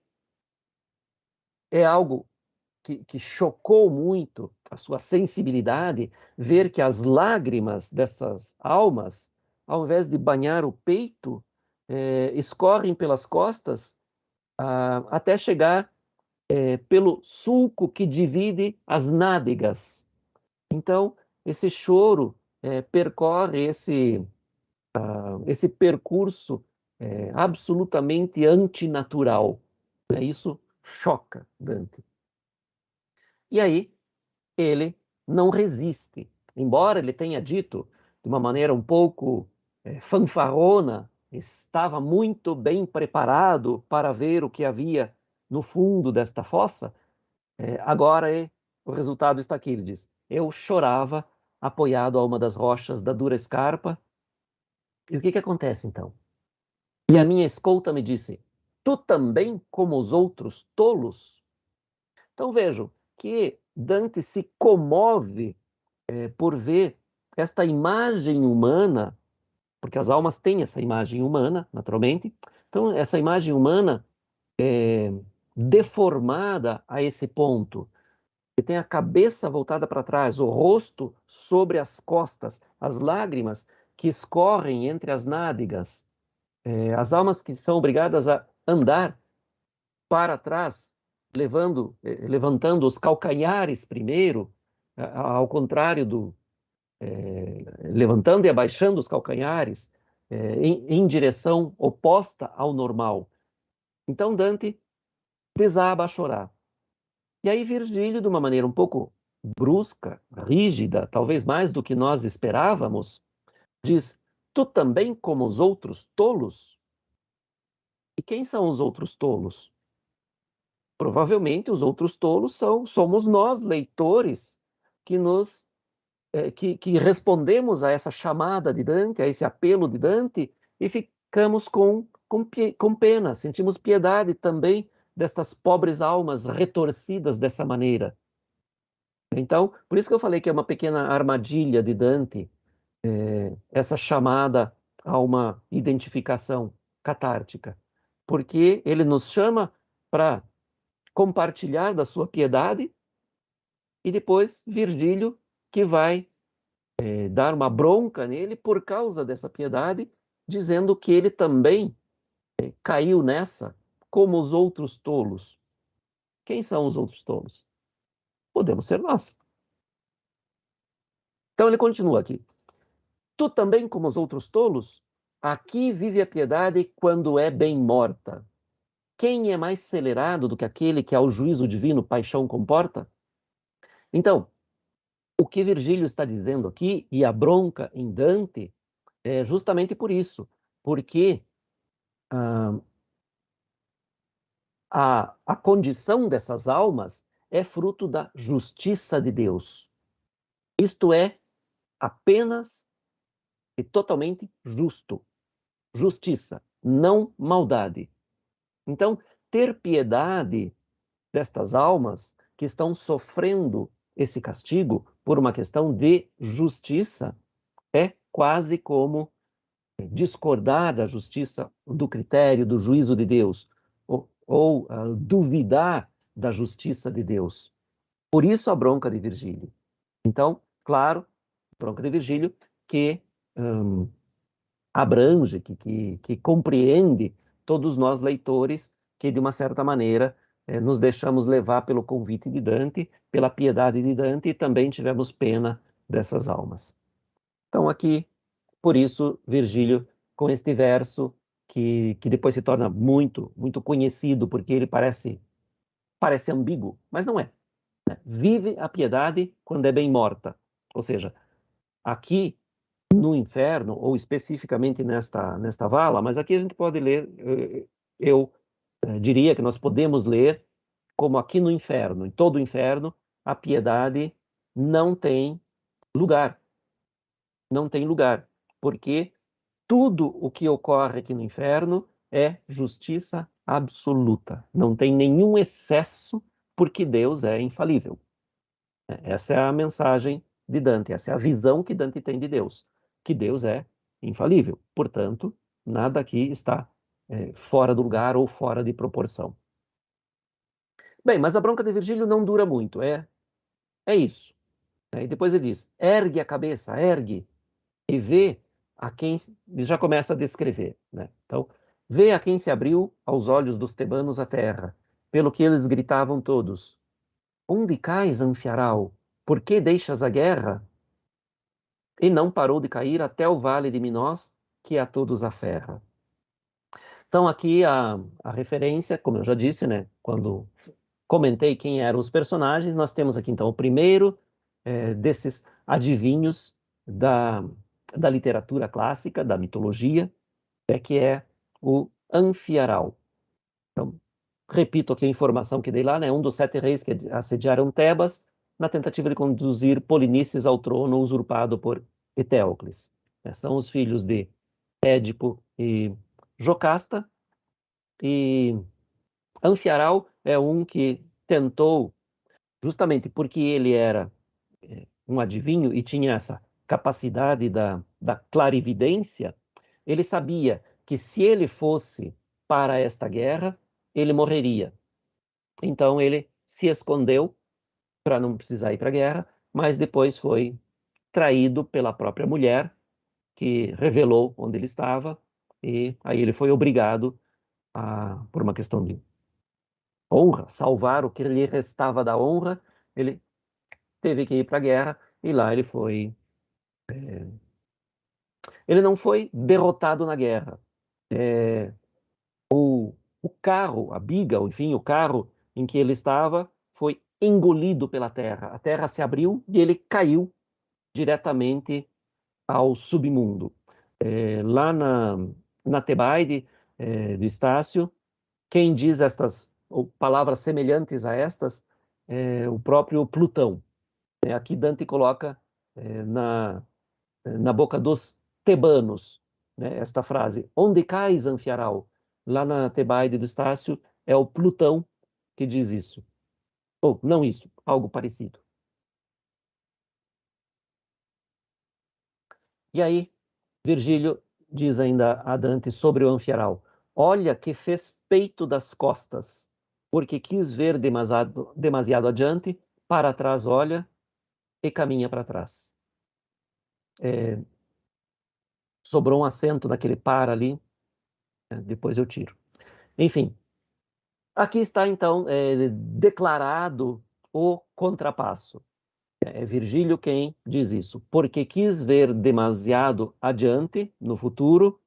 é algo que chocou muito a sua sensibilidade, ver que as lágrimas dessas almas, ao invés de banhar o peito, escorrem pelas costas até chegar pelo sulco que divide as nádegas. Então, esse choro percorre esse percurso absolutamente antinatural. Isso choca Dante. E aí, ele não resiste. Embora ele tenha dito, de uma maneira um pouco fanfarrona, estava muito bem preparado para ver o que havia no fundo desta fossa, agora o resultado está aqui, ele diz. Eu chorava apoiado a uma das rochas da dura escarpa. E o que acontece então? E a minha escolta me disse, tu também como os outros tolos? Então vejam que Dante se comove por ver esta imagem humana, porque as almas têm essa imagem humana, naturalmente. Então essa imagem humana deformada a esse ponto. Ele tem a cabeça voltada para trás, o rosto sobre as costas, as lágrimas que escorrem entre as nádegas, as almas que são obrigadas a andar para trás, levantando os calcanhares primeiro, ao contrário levantando e abaixando os calcanhares, em direção oposta ao normal. Então Dante desaba a chorar. E aí Virgílio, de uma maneira um pouco brusca, rígida, talvez mais do que nós esperávamos, diz, tu também como os outros tolos? E quem são os outros tolos? Provavelmente os outros tolos somos nós, leitores, que respondemos a essa chamada de Dante, a esse apelo de Dante, e ficamos com pena, sentimos piedade também destas pobres almas retorcidas dessa maneira. Então, por isso que eu falei que é uma pequena armadilha de Dante, essa chamada a uma identificação catártica, porque ele nos chama para compartilhar da sua piedade, e depois Virgílio que vai dar uma bronca nele por causa dessa piedade, dizendo que ele também caiu nessa como os outros tolos. Quem são os outros tolos? Podemos ser nós. Então ele continua aqui. Tu também como os outros tolos? Aqui vive a piedade quando é bem morta. Quem é mais acelerado do que aquele que ao juízo divino paixão comporta? Então, o que Virgílio está dizendo aqui, e a bronca em Dante, é justamente por isso, porque a condição dessas almas é fruto da justiça de Deus. Isto é apenas e totalmente justo. Justiça, não maldade. Então, ter piedade destas almas que estão sofrendo esse castigo por uma questão de justiça é quase como discordar da justiça, do critério, do juízo de Deus, ou duvidar da justiça de Deus. Por isso a bronca de Virgílio. Então, claro, bronca de Virgílio que abrange, que compreende todos nós leitores que, de uma certa maneira, nos deixamos levar pelo convite de Dante, pela piedade de Dante, e também tivemos pena dessas almas. Então, aqui, por isso, Virgílio, com este verso, que depois se torna muito, muito conhecido, porque ele parece ambíguo, mas não é. Vive a piedade quando é bem morta. Ou seja, aqui no inferno, ou especificamente nesta vala, mas aqui a gente pode ler, eu diria que nós podemos ler como aqui no inferno, em todo o inferno, a piedade não tem lugar. Não tem lugar, porque tudo o que ocorre aqui no inferno é justiça absoluta. Não tem nenhum excesso, porque Deus é infalível. Essa é a mensagem de Dante, essa é a visão que Dante tem de Deus, que Deus é infalível. Portanto, nada aqui está fora do lugar ou fora de proporção. Bem, mas a bronca de Virgílio não dura muito, é isso. E depois ele diz, ergue a cabeça, ergue, e vê a quem... Ele já começa a descrever, né? Então, vê a quem se abriu aos olhos dos tebanos a terra, pelo que eles gritavam todos, onde cais, Anfiarau? Por que deixas a guerra? E não parou de cair até o vale de Minós, que a todos aferra. Então, aqui a referência, como eu já disse, né, quando comentei quem eram os personagens, nós temos aqui, então, o primeiro desses adivinhos da literatura clássica, da mitologia, que é o Anfiarau. Então, repito aqui a informação que dei lá, né, um dos 7 reis que assediaram Tebas, na tentativa de conduzir Polinices ao trono usurpado por Eteocles. São os filhos de Édipo e Jocasta, e Anfiarau é um que tentou, justamente porque ele era um adivinho e tinha essa capacidade da clarividência, ele sabia que se ele fosse para esta guerra, ele morreria. Então ele se escondeu para não precisar ir para a guerra, mas depois foi traído pela própria mulher, que revelou onde ele estava, e aí ele foi obrigado a, por uma questão de honra, salvar o que lhe restava da honra, ele teve que ir para a guerra, e lá ele foi... Ele não foi derrotado na guerra. O carro, a biga, enfim, o carro em que ele estava, foi engolido pela terra. A terra se abriu e ele caiu diretamente ao submundo. Lá na Tebaide do Estácio, quem diz estas ou palavras semelhantes a estas é o próprio Plutão. Aqui Dante coloca na boca dos tebanos, né, esta frase, onde cais, Anfiarau? Lá na Tebaide do Estácio é o Plutão que diz isso. Ou não isso, algo parecido. E aí, Virgílio diz ainda a Dante sobre o Anfiarau, olha que fez peito das costas, porque quis ver demasiado adiante, para trás olha e caminha para trás. Sobrou um acento naquele para ali, depois eu tiro. Enfim, aqui está então declarado o contrapasso. É Virgílio quem diz isso, porque quis ver demasiado adiante, no futuro,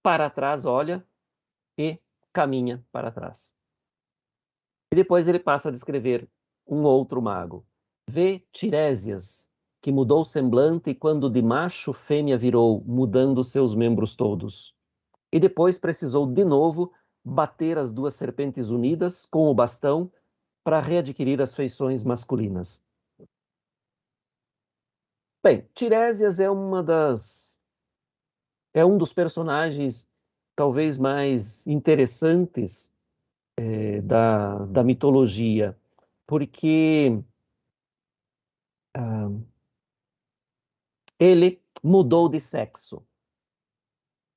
para trás olha e caminha para trás. E depois ele passa a descrever um outro mago. Vê Tirésias, que mudou o semblante e quando de macho fêmea virou, mudando seus membros todos. E depois precisou de novo bater as duas serpentes unidas com o bastão para readquirir as feições masculinas. Bem, Tiresias é um dos personagens talvez mais interessantes da mitologia, porque ele mudou de sexo.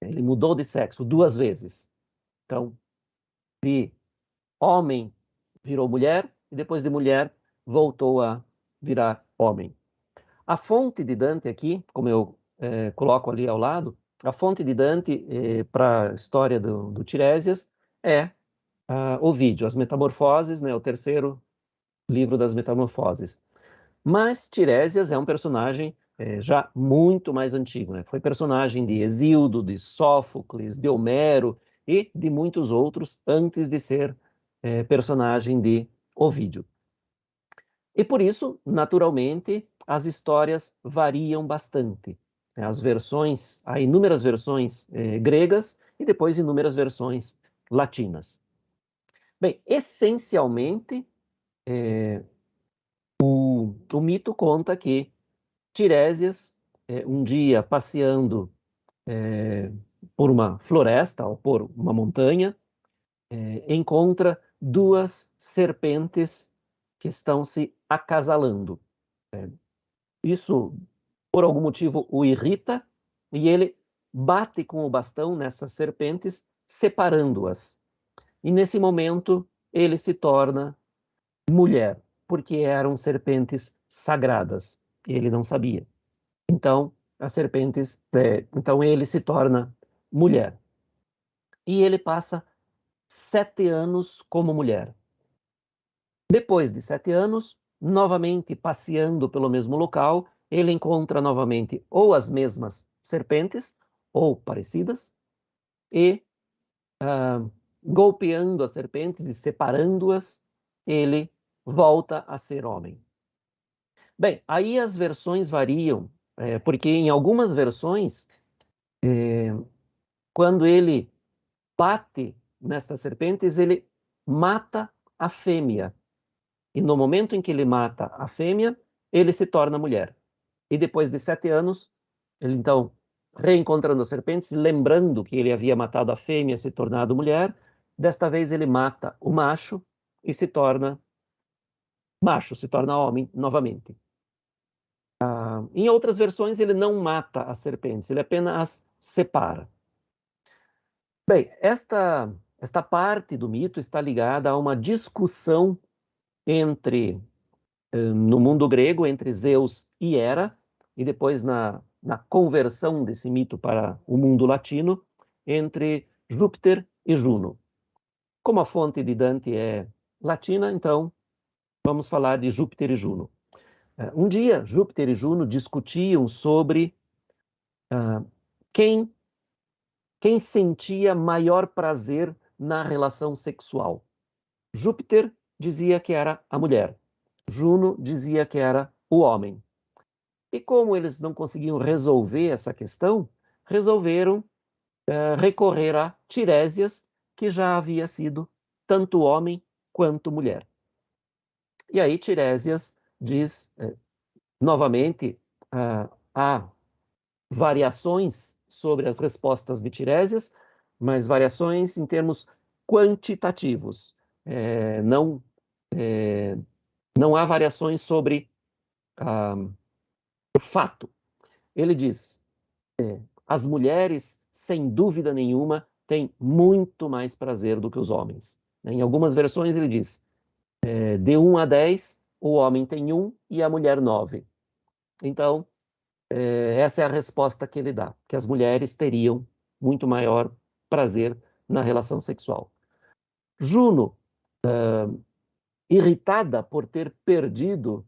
Ele mudou de sexo 2 vezes. Então, de homem virou mulher, e depois de mulher voltou a virar homem. A fonte de Dante aqui, como eu coloco ali ao lado, a fonte de Dante para a história do Tiresias é Ovídio, As Metamorfoses, né, o terceiro livro das Metamorfoses. Mas Tiresias é um personagem já muito mais antigo, né? Foi personagem de Hesíodo, de Sófocles, de Homero e de muitos outros antes de ser personagem de Ovídio. E por isso, naturalmente, as histórias variam bastante. As versões, há inúmeras versões gregas e depois inúmeras versões latinas. Bem, essencialmente, o mito conta que Tiresias, um dia passeando por uma floresta ou por uma montanha, encontra 2 serpentes que estão se acasalando. Isso, por algum motivo, o irrita e ele bate com o bastão nessas serpentes, separando-as. E nesse momento, ele se torna mulher, porque eram serpentes sagradas. Ele não sabia. Então, então ele se torna mulher. E ele passa 7 anos como mulher. Depois de 7 anos, novamente passeando pelo mesmo local, ele encontra novamente ou as mesmas serpentes, ou parecidas, e golpeando as serpentes e separando-as, ele volta a ser homem. Bem, aí as versões variam, porque em algumas versões, quando ele bate nessas serpentes, ele mata a fêmea. E no momento em que ele mata a fêmea, ele se torna mulher. E depois de 7 anos, ele então, reencontrando as serpentes, lembrando que ele havia matado a fêmea e se tornado mulher, desta vez ele mata o macho e se torna macho, se torna homem novamente. Em outras versões, ele não mata as serpentes, ele apenas as separa. Bem, esta parte do mito está ligada a uma discussão no mundo grego, entre Zeus e Hera, e depois na conversão desse mito para o mundo latino, entre Júpiter e Juno. Como a fonte de Dante é latina, então vamos falar de Júpiter e Juno. Um dia, Júpiter e Juno discutiam sobre quem sentia maior prazer na relação sexual. Júpiter dizia que era a mulher. Juno dizia que era o homem. E como eles não conseguiam resolver essa questão, resolveram recorrer a Tiresias, que já havia sido tanto homem quanto mulher. E aí Tiresias diz, novamente, há variações sobre as respostas de Tiresias, mas variações em termos quantitativos. Não há variações sobre o fato. Ele diz, as mulheres, sem dúvida nenhuma, têm muito mais prazer do que os homens. Em algumas versões ele diz, de 1 a 10, o homem tem 1 e a mulher 9. Então, essa é a resposta que ele dá, que as mulheres teriam muito maior prazer na relação sexual. Juno, irritada por ter perdido,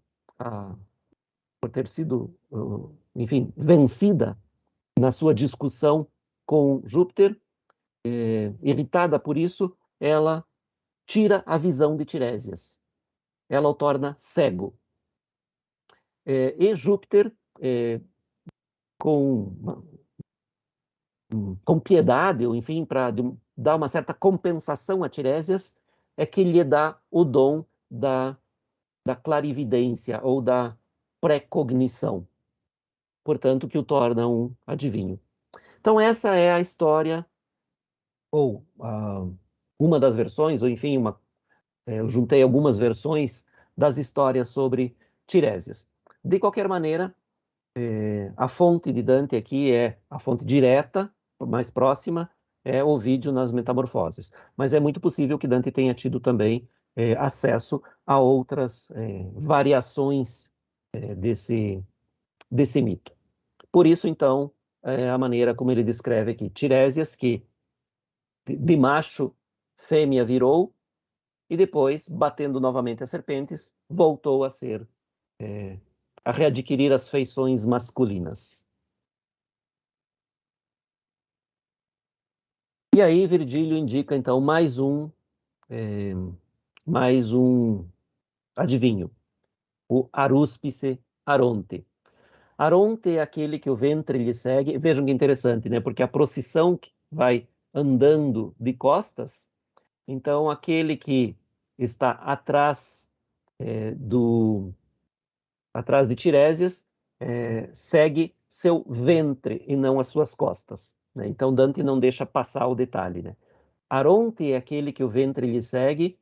por ter sido, enfim, vencida na sua discussão com Júpiter, irritada por isso, ela tira a visão de Tiresias. Ela o torna cego. E Júpiter, com piedade, ou enfim, dá uma certa compensação a Tiresias, é que lhe dá o dom da clarividência ou da precognição, portanto, que o torna um adivinho. Então, essa é a história, ou uma das versões, ou enfim, eu juntei algumas versões das histórias sobre Tiresias. De qualquer maneira, a fonte de Dante aqui é a fonte direta, mais próxima, é Ovídio nas Metamorfoses. Mas é muito possível que Dante tenha tido também acesso a outras variações desse mito. Por isso, então, a maneira como ele descreve aqui, Tiresias, que de macho fêmea virou, e depois, batendo novamente as serpentes, voltou a ser, a readquirir as feições masculinas. E aí Virgílio indica, então, mais um adivinho, o Arúspice Aronte. Aronte é aquele que o ventre lhe segue. Vejam que interessante, né? Porque a procissão que vai andando de costas, então aquele que está atrás de Tiresias segue seu ventre e não as suas costas, né? Então Dante não deixa passar o detalhe, né? Aronte é aquele que o ventre lhe segue,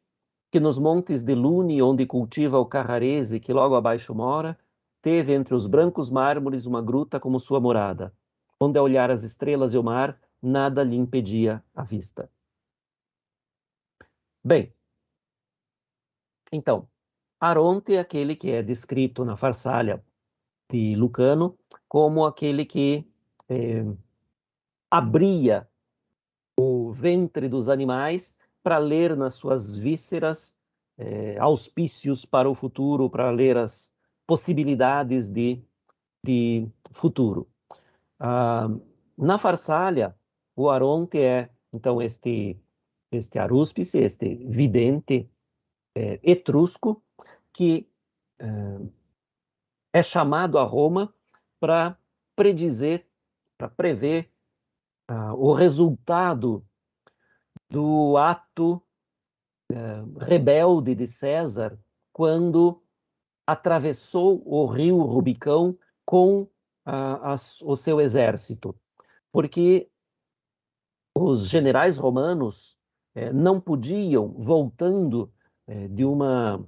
que nos montes de Lune, onde cultiva o Carrarese, que logo abaixo mora, teve entre os brancos mármores uma gruta como sua morada, onde a olhar as estrelas e o mar, nada lhe impedia a vista. Bem, então, Aronte é aquele que é descrito na Farsália de Lucano como aquele que abria o ventre dos animais para ler nas suas vísceras auspícios para o futuro, para ler as possibilidades de futuro. Na Farsália, o Aronte é, então, este arúspice, este vidente etrusco, que é chamado a Roma para predizer, para prever o resultado do ato rebelde de César quando atravessou o rio Rubicão com o seu exército, porque os generais romanos não podiam, voltando de uma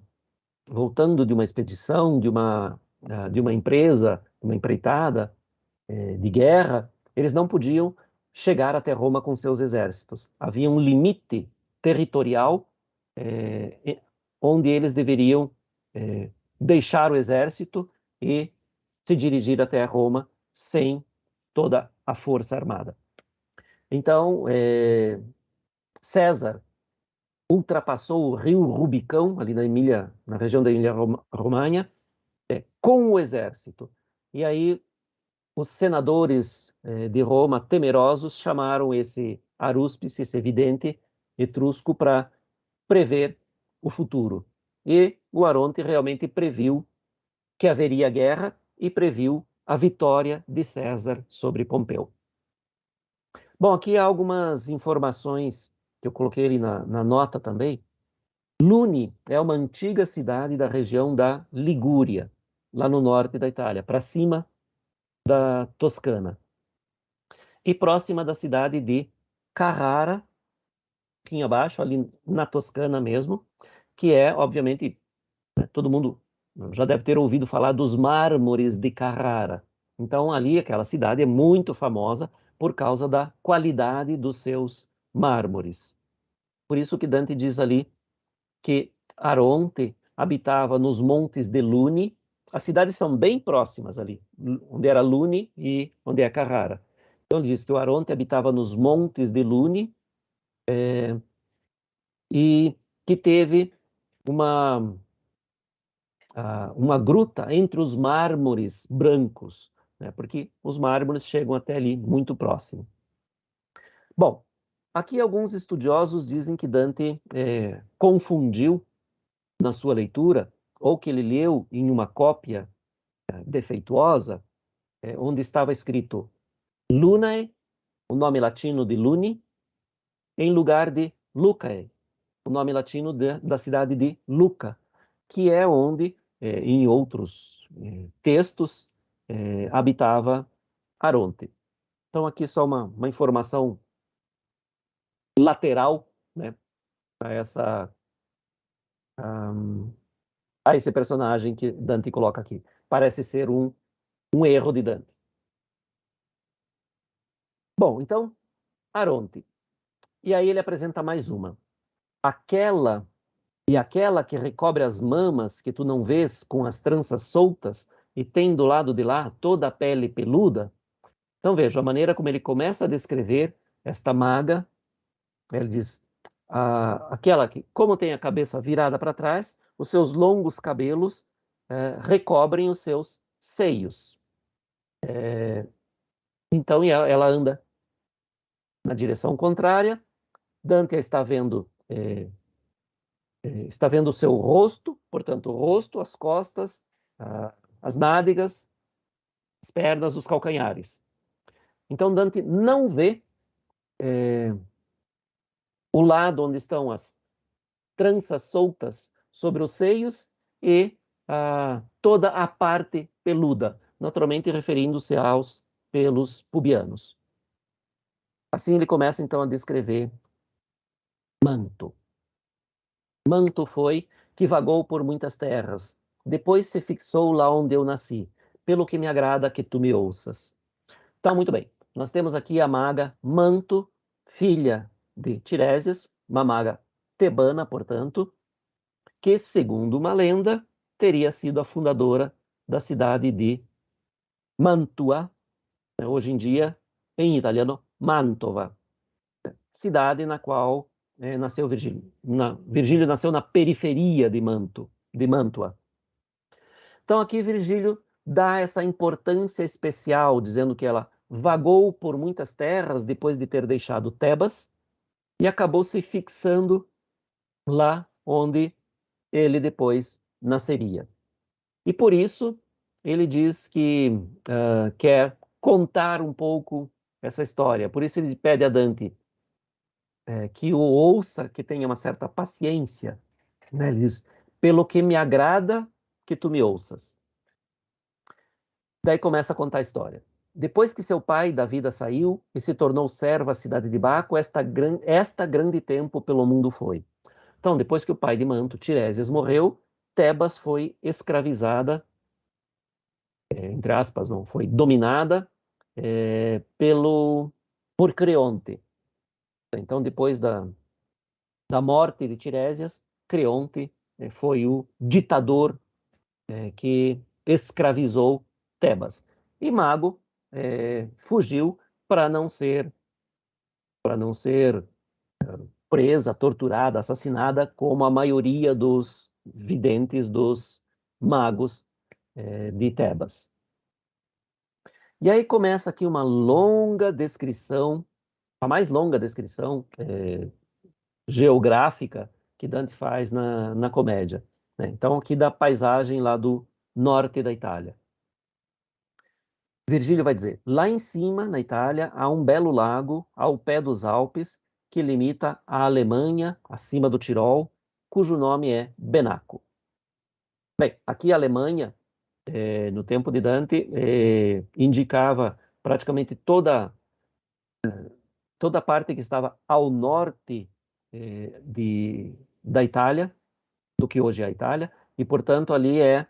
expedição, de uma empresa, uma empreitada de guerra, eles não podiam chegar até Roma com seus exércitos. Havia um limite territorial onde eles deveriam deixar o exército e se dirigir até Roma sem toda a força armada. Então, César ultrapassou o rio Rubicão, ali na região da Emília-Romanha, com o exército. E aí os senadores de Roma, temerosos, chamaram esse arúspice, esse vidente etrusco, para prever o futuro. E o Aronte realmente previu que haveria guerra e previu a vitória de César sobre Pompeu. Bom, aqui há algumas informações que eu coloquei ali na nota também. Luni é uma antiga cidade da região da Ligúria, lá no norte da Itália, para cima da Toscana. E próxima da cidade de Carrara, um pouquinho abaixo, ali na Toscana mesmo, que é, obviamente, todo mundo já deve ter ouvido falar dos mármores de Carrara. Então, ali, aquela cidade é muito famosa por causa da qualidade dos seus mármores. Por isso que Dante diz ali que Aronte habitava nos montes de Luni. As cidades são bem próximas ali, onde era Luni e onde é Carrara. Então, ele diz que o Aronte habitava nos montes de Luni e que teve uma gruta entre os mármores brancos, né, porque os mármores chegam até ali, muito próximo. Bom, aqui alguns estudiosos dizem que Dante confundiu na sua leitura, ou que ele leu em uma cópia defeituosa, onde estava escrito Lunae, o nome latino de Luni, em lugar de Lucae, o nome latino da cidade de Luca, que é onde, em outros textos, habitava Aronte. Então, aqui só uma informação lateral, né, a esse personagem que Dante coloca aqui. Parece ser um erro de Dante. Bom, então, Aronte. E aí ele apresenta mais uma. Aquela que recobre as mamas que tu não vês com as tranças soltas e tem do lado de lá toda a pele peluda. Então veja a maneira como ele começa a descrever esta maga. Ele diz, aquela que, como tem a cabeça virada para trás, os seus longos cabelos recobrem os seus seios. Então ela anda na direção contrária. Dante está vendo o seu rosto, portanto, o rosto, as costas, as nádegas, as pernas, os calcanhares. Então, Dante não vê o lado onde estão as tranças soltas sobre os seios e toda a parte peluda, naturalmente referindo-se aos pelos pubianos. Assim ele começa então a descrever manto. Manto foi que vagou por muitas terras, depois se fixou lá onde eu nasci, pelo que me agrada que tu me ouças. Então, muito bem, nós temos aqui a maga Manto, filha de Tiresias, uma maga tebana, portanto, que, segundo uma lenda, teria sido a fundadora da cidade de Mantua, hoje em dia, em italiano, Mantova, cidade na qual nasceu Virgílio. Virgílio nasceu na periferia de Mantua. Então aqui Virgílio dá essa importância especial, dizendo que ela vagou por muitas terras depois de ter deixado Tebas e acabou se fixando lá onde ele depois nasceria. E por isso ele diz que quer contar um pouco essa história. Por isso ele pede a Dante que o ouça, que tenha uma certa paciência. Né? Ele diz, pelo que me agrada que tu me ouças. Daí começa a contar a história. Depois que seu pai da vida saiu e se tornou servo à cidade de Baco, esta grande tempo pelo mundo foi. Então, depois que o pai de Manto, Tiresias, morreu, Tebas foi escravizada, entre aspas, não, foi dominada por Creonte. Então, depois da morte de Tiresias, Creonte foi o ditador que escravizou Tebas. E Mago fugiu para não ser presa, torturada, assassinada, como a maioria dos videntes, dos magos de Tebas. E aí começa aqui uma longa descrição, a mais longa descrição geográfica que Dante faz na comédia. Né? Então, aqui da paisagem lá do norte da Itália. Virgílio vai dizer, lá em cima, na Itália, há um belo lago ao pé dos Alpes que limita a Alemanha, acima do Tirol, cujo nome é Benaco. Bem, aqui a Alemanha, no tempo de Dante, indicava praticamente toda a parte que estava ao norte da Itália, do que hoje é a Itália, e, portanto, ali é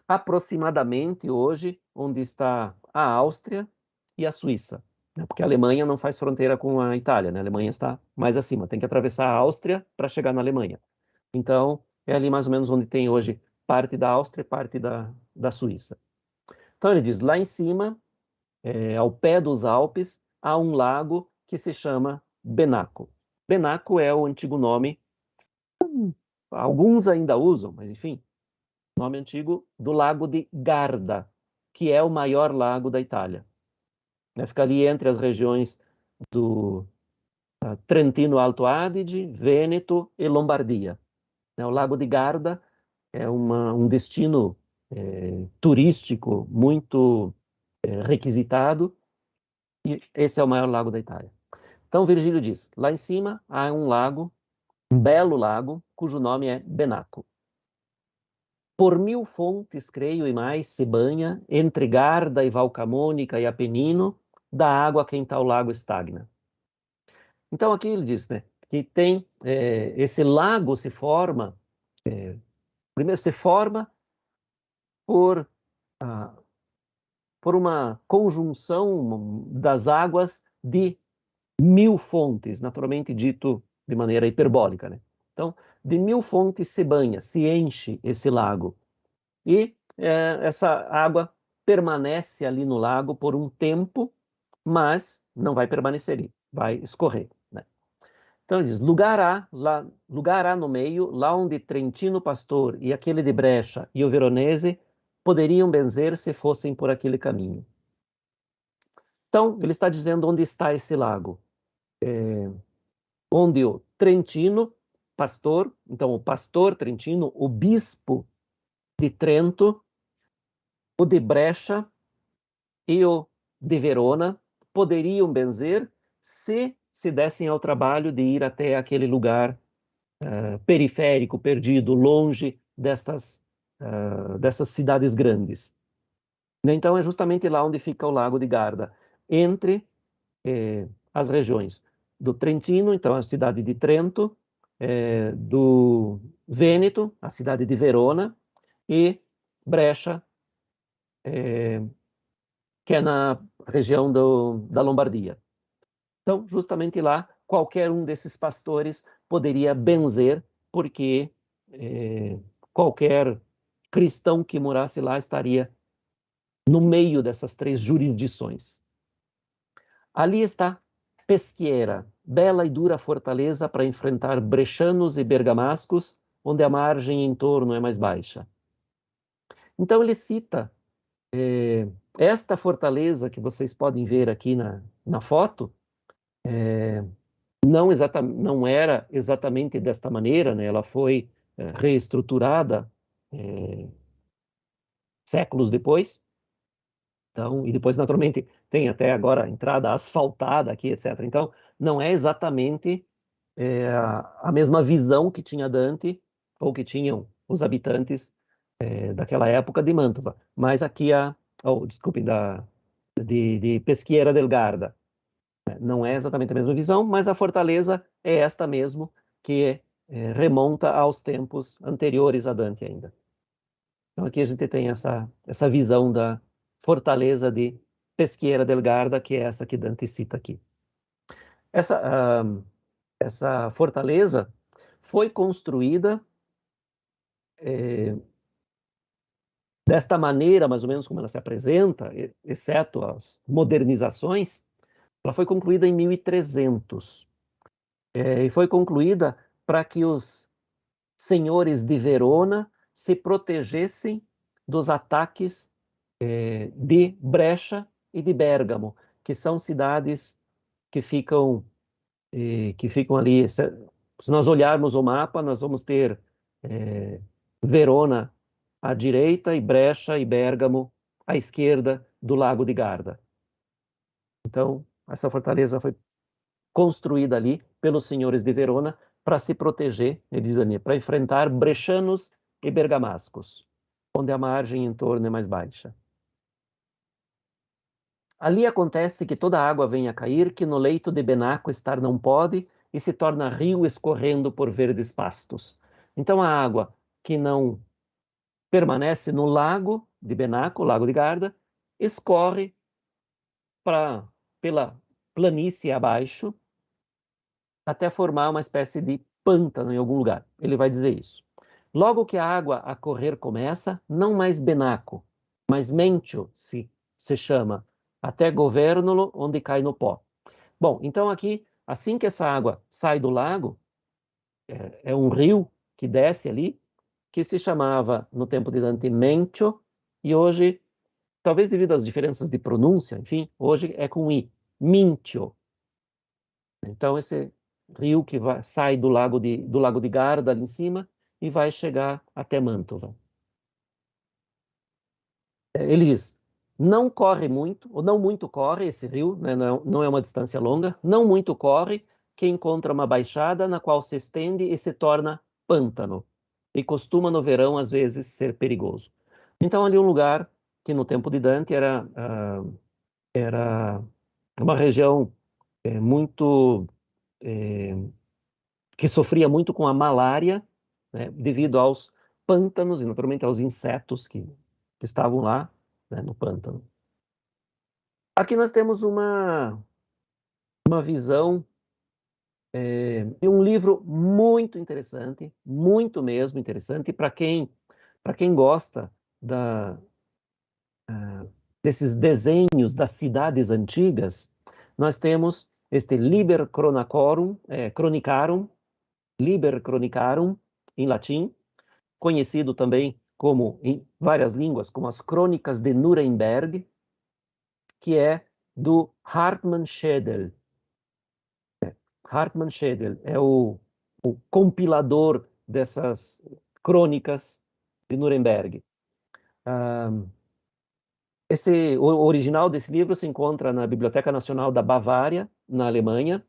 aproximadamente hoje onde está a Áustria e a Suíça, né? Porque a Alemanha não faz fronteira com a Itália, né? A Alemanha está mais acima, tem que atravessar a Áustria para chegar na Alemanha. Então, é ali mais ou menos onde tem hoje parte da Áustria e parte da Suíça. Então, ele diz, lá em cima, ao pé dos Alpes, há um lago que se chama Benaco. Benaco é o antigo nome, alguns ainda usam, mas enfim, nome antigo do lago de Garda, que é o maior lago da Itália. Fica ali entre as regiões do Trentino Alto Adige, Vêneto e Lombardia. O lago de Garda é um destino turístico muito requisitado e esse é o maior lago da Itália. Então Virgílio diz, lá em cima há um lago, um belo lago, cujo nome é Benaco. Por 1000 fontes, creio, e mais, se banha, entre Garda e Valcamônica e Apenino, da água que em tal lago estagna. Então aqui ele diz, né, que tem, esse lago se forma, primeiro se forma por, por uma conjunção das águas de 1000 fontes, naturalmente dito de maneira hiperbólica, né? Então, de 1000 fontes se banha, se enche esse lago. E essa água permanece ali no lago por um tempo, mas não vai permanecer ali, vai escorrer, né? Então ele diz, lugar há no meio, lá onde Trentino Pastor e aquele de Brecha e o Veronese poderiam benzer se fossem por aquele caminho. Então, ele está dizendo onde está esse lago. Onde o Trentino Pastor, então o pastor Trentino, o bispo de Trento, o de Brecha e o de Verona poderiam benzer se dessem ao trabalho de ir até aquele lugar periférico, perdido, longe dessas cidades grandes. Então é justamente lá onde fica o Lago de Garda, entre as regiões do Trentino, então a cidade de Trento, do Vêneto, a cidade de Verona, e Brecha, que é na região da Lombardia. Então, justamente lá, qualquer um desses pastores poderia benzer, porque qualquer cristão que morasse lá estaria no meio dessas 3 jurisdições. Ali está Peschiera, bela e dura fortaleza para enfrentar brechanos e bergamascos, onde a margem em torno é mais baixa. Então ele cita esta fortaleza que vocês podem ver aqui na foto, não era exatamente desta maneira, né? Ela foi reestruturada séculos depois. Então, e depois, naturalmente, tem até agora a entrada asfaltada aqui, etc. Então, não é exatamente a mesma visão que tinha Dante, ou que tinham os habitantes daquela época de Mantova. Mas aqui, desculpe, de Peschiera del Garda. Não é exatamente a mesma visão, mas a fortaleza é esta mesmo, que remonta aos tempos anteriores a Dante ainda. Então aqui a gente tem essa visão da fortaleza de Peschiera del Garda, que é essa que Dante cita aqui. Essa fortaleza foi construída desta maneira, mais ou menos como ela se apresenta, exceto as modernizações. Ela foi concluída em 1300 e foi concluída para que os senhores de Verona se protegessem dos ataques de Brecha e de Bérgamo, que são cidades que ficam ali. Se nós olharmos o mapa, nós vamos ter Verona à direita e Brecha e Bérgamo à esquerda do Lago de Garda. Então, essa fortaleza foi construída ali pelos senhores de Verona para se proteger, ele diz ali, para enfrentar brechanos e bergamascos, onde a margem em torno é mais baixa. Ali acontece que toda a água vem a cair, que no leito de Benaco estar não pode, e se torna rio escorrendo por verdes pastos. Então a água que não permanece no lago de Benaco, Lago de Garda, escorre pela planície abaixo, até formar uma espécie de pântano em algum lugar. Ele vai dizer isso. Logo que a água a correr começa, não mais Benaco, mas Mentio se chama, até Governolo, onde cai no pó. Bom, então aqui, assim que essa água sai do lago, é um rio que desce ali, que se chamava no tempo de Dante Mentio, e hoje, talvez devido às diferenças de pronúncia, enfim, hoje é com I, Mintio. Então esse rio que sai do lago de Garda ali em cima e vai chegar até Mantova. Ele diz, não corre muito, ou não muito corre esse rio, né? Não é uma distância longa, não muito corre, que encontra uma baixada na qual se estende e se torna pântano, e costuma no verão, às vezes, ser perigoso. Então, ali um lugar que no tempo de Dante era uma região muito... que sofria muito com a malária, né, devido aos pântanos e, naturalmente, aos insetos que estavam lá, né, no pântano. Aqui nós temos uma visão de um livro muito interessante, muito mesmo interessante, para quem gosta desses desenhos das cidades antigas. Nós temos este Liber Chronicarum, Liber Chronicarum, em latim, conhecido também como, em várias línguas, como as Crônicas de Nuremberg, que é do Hartmann Schedel. Hartmann Schedel é o compilador dessas crônicas de Nuremberg. O original desse livro se encontra na Biblioteca Nacional da Bavária, na Alemanha,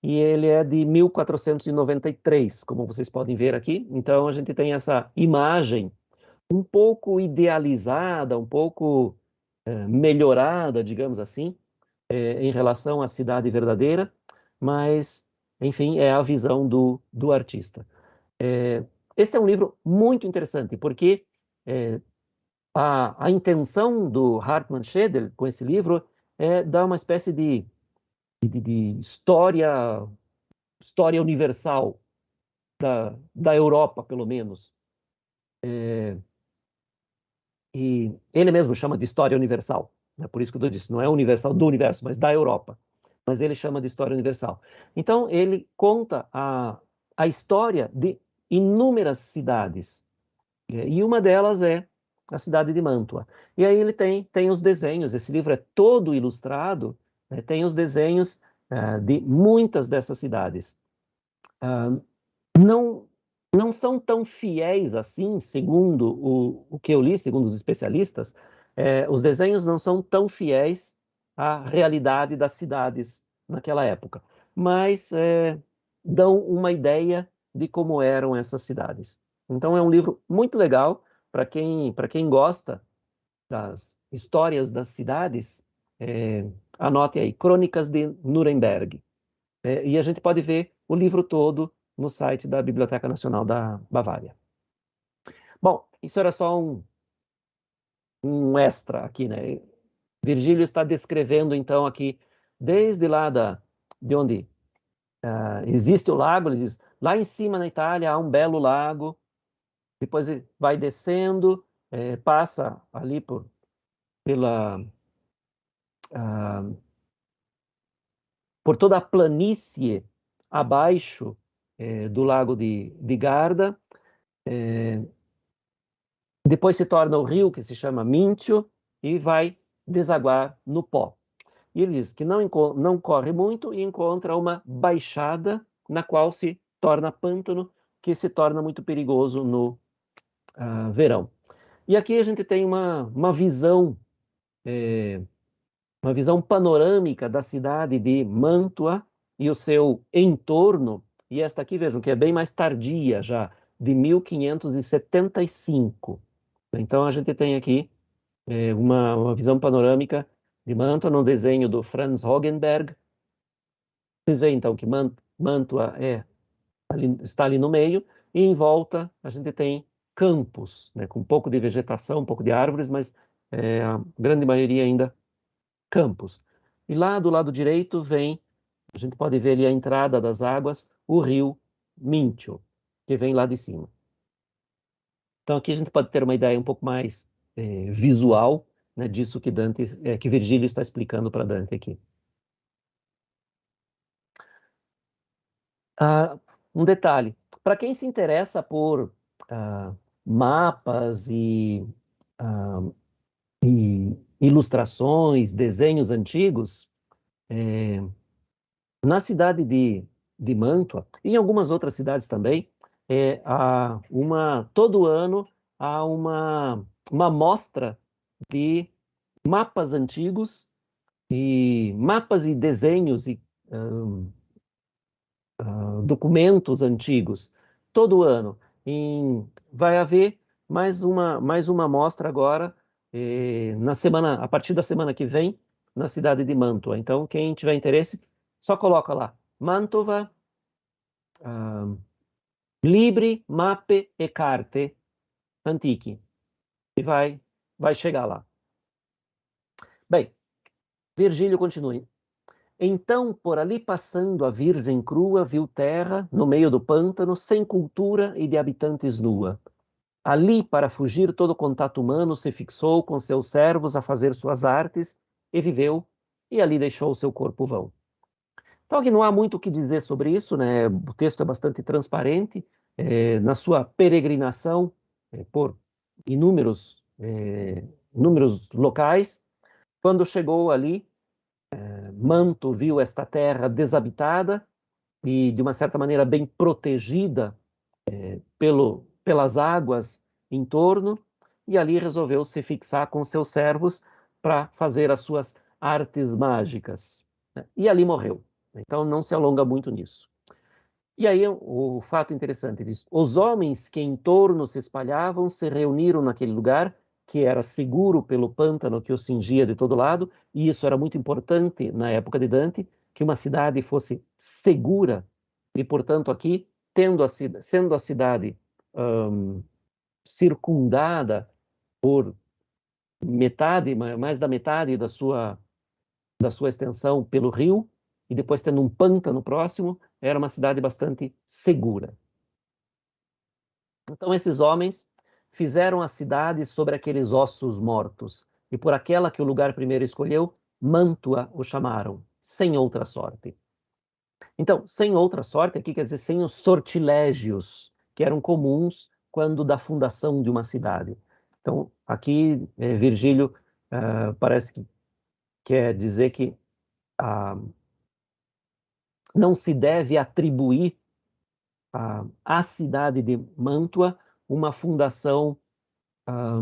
e ele é de 1493, como vocês podem ver aqui. Então, a gente tem essa imagem um pouco idealizada, um pouco melhorada, digamos assim, em relação à cidade verdadeira, mas, enfim, é a visão do artista. Esse é um livro muito interessante, porque a intenção do Hartmann Schedel com esse livro é dar uma espécie de história universal da Europa, pelo menos. E ele mesmo chama de história universal, né? Por isso que eu disse, não é universal do universo, mas da Europa. Mas ele chama de história universal. Então, ele conta a história de inúmeras cidades. E uma delas é a cidade de Mantua. E aí ele tem os desenhos, esse livro é todo ilustrado, né? Tem os desenhos de muitas dessas cidades. Não são tão fiéis assim, segundo o que eu li, segundo os especialistas, os desenhos não são tão fiéis à realidade das cidades naquela época, mas dão uma ideia de como eram essas cidades. Então é um livro muito legal para quem gosta das histórias das cidades. Anote aí, Crônicas de Nuremberg. E a gente pode ver o livro todo no site da Biblioteca Nacional da Bavária. Bom, isso era só um extra aqui, né? Virgílio está descrevendo, então, aqui, desde lá de onde existe o lago, ele diz, lá em cima na Itália há um belo lago, depois vai descendo, passa ali por toda a planície abaixo do lago de Garda, depois se torna o rio que se chama Mincio e vai desaguar no Pó. E ele diz que não corre muito e encontra uma baixada na qual se torna pântano, que se torna muito perigoso no verão. E aqui a gente tem uma visão panorâmica da cidade de Mantua e o seu entorno, e esta aqui, vejam, que é bem mais tardia já, de 1575. Então a gente tem aqui uma visão panorâmica de Mantua, no desenho do Franz Hogenberg. Vocês veem então que Mantua está ali no meio, e em volta a gente tem campos, né, com um pouco de vegetação, um pouco de árvores, mas a grande maioria ainda campos. E lá do lado direito a gente pode ver ali a entrada das águas, o rio Mincio, que vem lá de cima. Então aqui a gente pode ter uma ideia um pouco mais visual, né, disso que Virgílio está explicando para Dante aqui. Um detalhe, para quem se interessa por mapas e ilustrações, desenhos antigos, na cidade de Mantua, e em algumas outras cidades também, todo ano há uma mostra de mapas antigos e mapas e desenhos e documentos antigos todo ano. Vai haver mais uma mostra agora a partir da semana que vem na cidade de Mantua. Então, quem tiver interesse, só coloca lá Mantova, Libri, Mappe e Carte Antichi e vai chegar lá. Bem, Virgílio continua. Então, por ali passando a virgem crua, viu terra, no meio do pântano, sem cultura e de habitantes nua. Ali, para fugir todo contato humano, se fixou com seus servos a fazer suas artes, e viveu, e ali deixou seu corpo vão. Então, aqui não há muito o que dizer sobre isso, né? O texto é bastante transparente. Na sua peregrinação por inúmeros locais, quando chegou ali, Manto viu esta terra desabitada e, de uma certa maneira, bem protegida pelas águas em torno, e ali resolveu se fixar com seus servos para fazer as suas artes mágicas. Né? E ali morreu. Então, não se alonga muito nisso. E aí, o fato interessante diz: os homens que em torno se espalhavam se reuniram naquele lugar, que era seguro pelo pântano que o cingia de todo lado, e isso era muito importante na época de Dante, que uma cidade fosse segura, e, portanto, aqui, sendo a cidade circundada por mais da metade da sua extensão pelo rio, e depois tendo um pântano próximo, era uma cidade bastante segura. Então esses homens fizeram a cidade sobre aqueles ossos mortos, e por aquela que o lugar primeiro escolheu, Mantua o chamaram, sem outra sorte. Então, sem outra sorte, aqui quer dizer sem os sortilégios que eram comuns quando da fundação de uma cidade. Então, aqui Virgílio parece que quer dizer que não se deve atribuir à cidade de Mantua uma fundação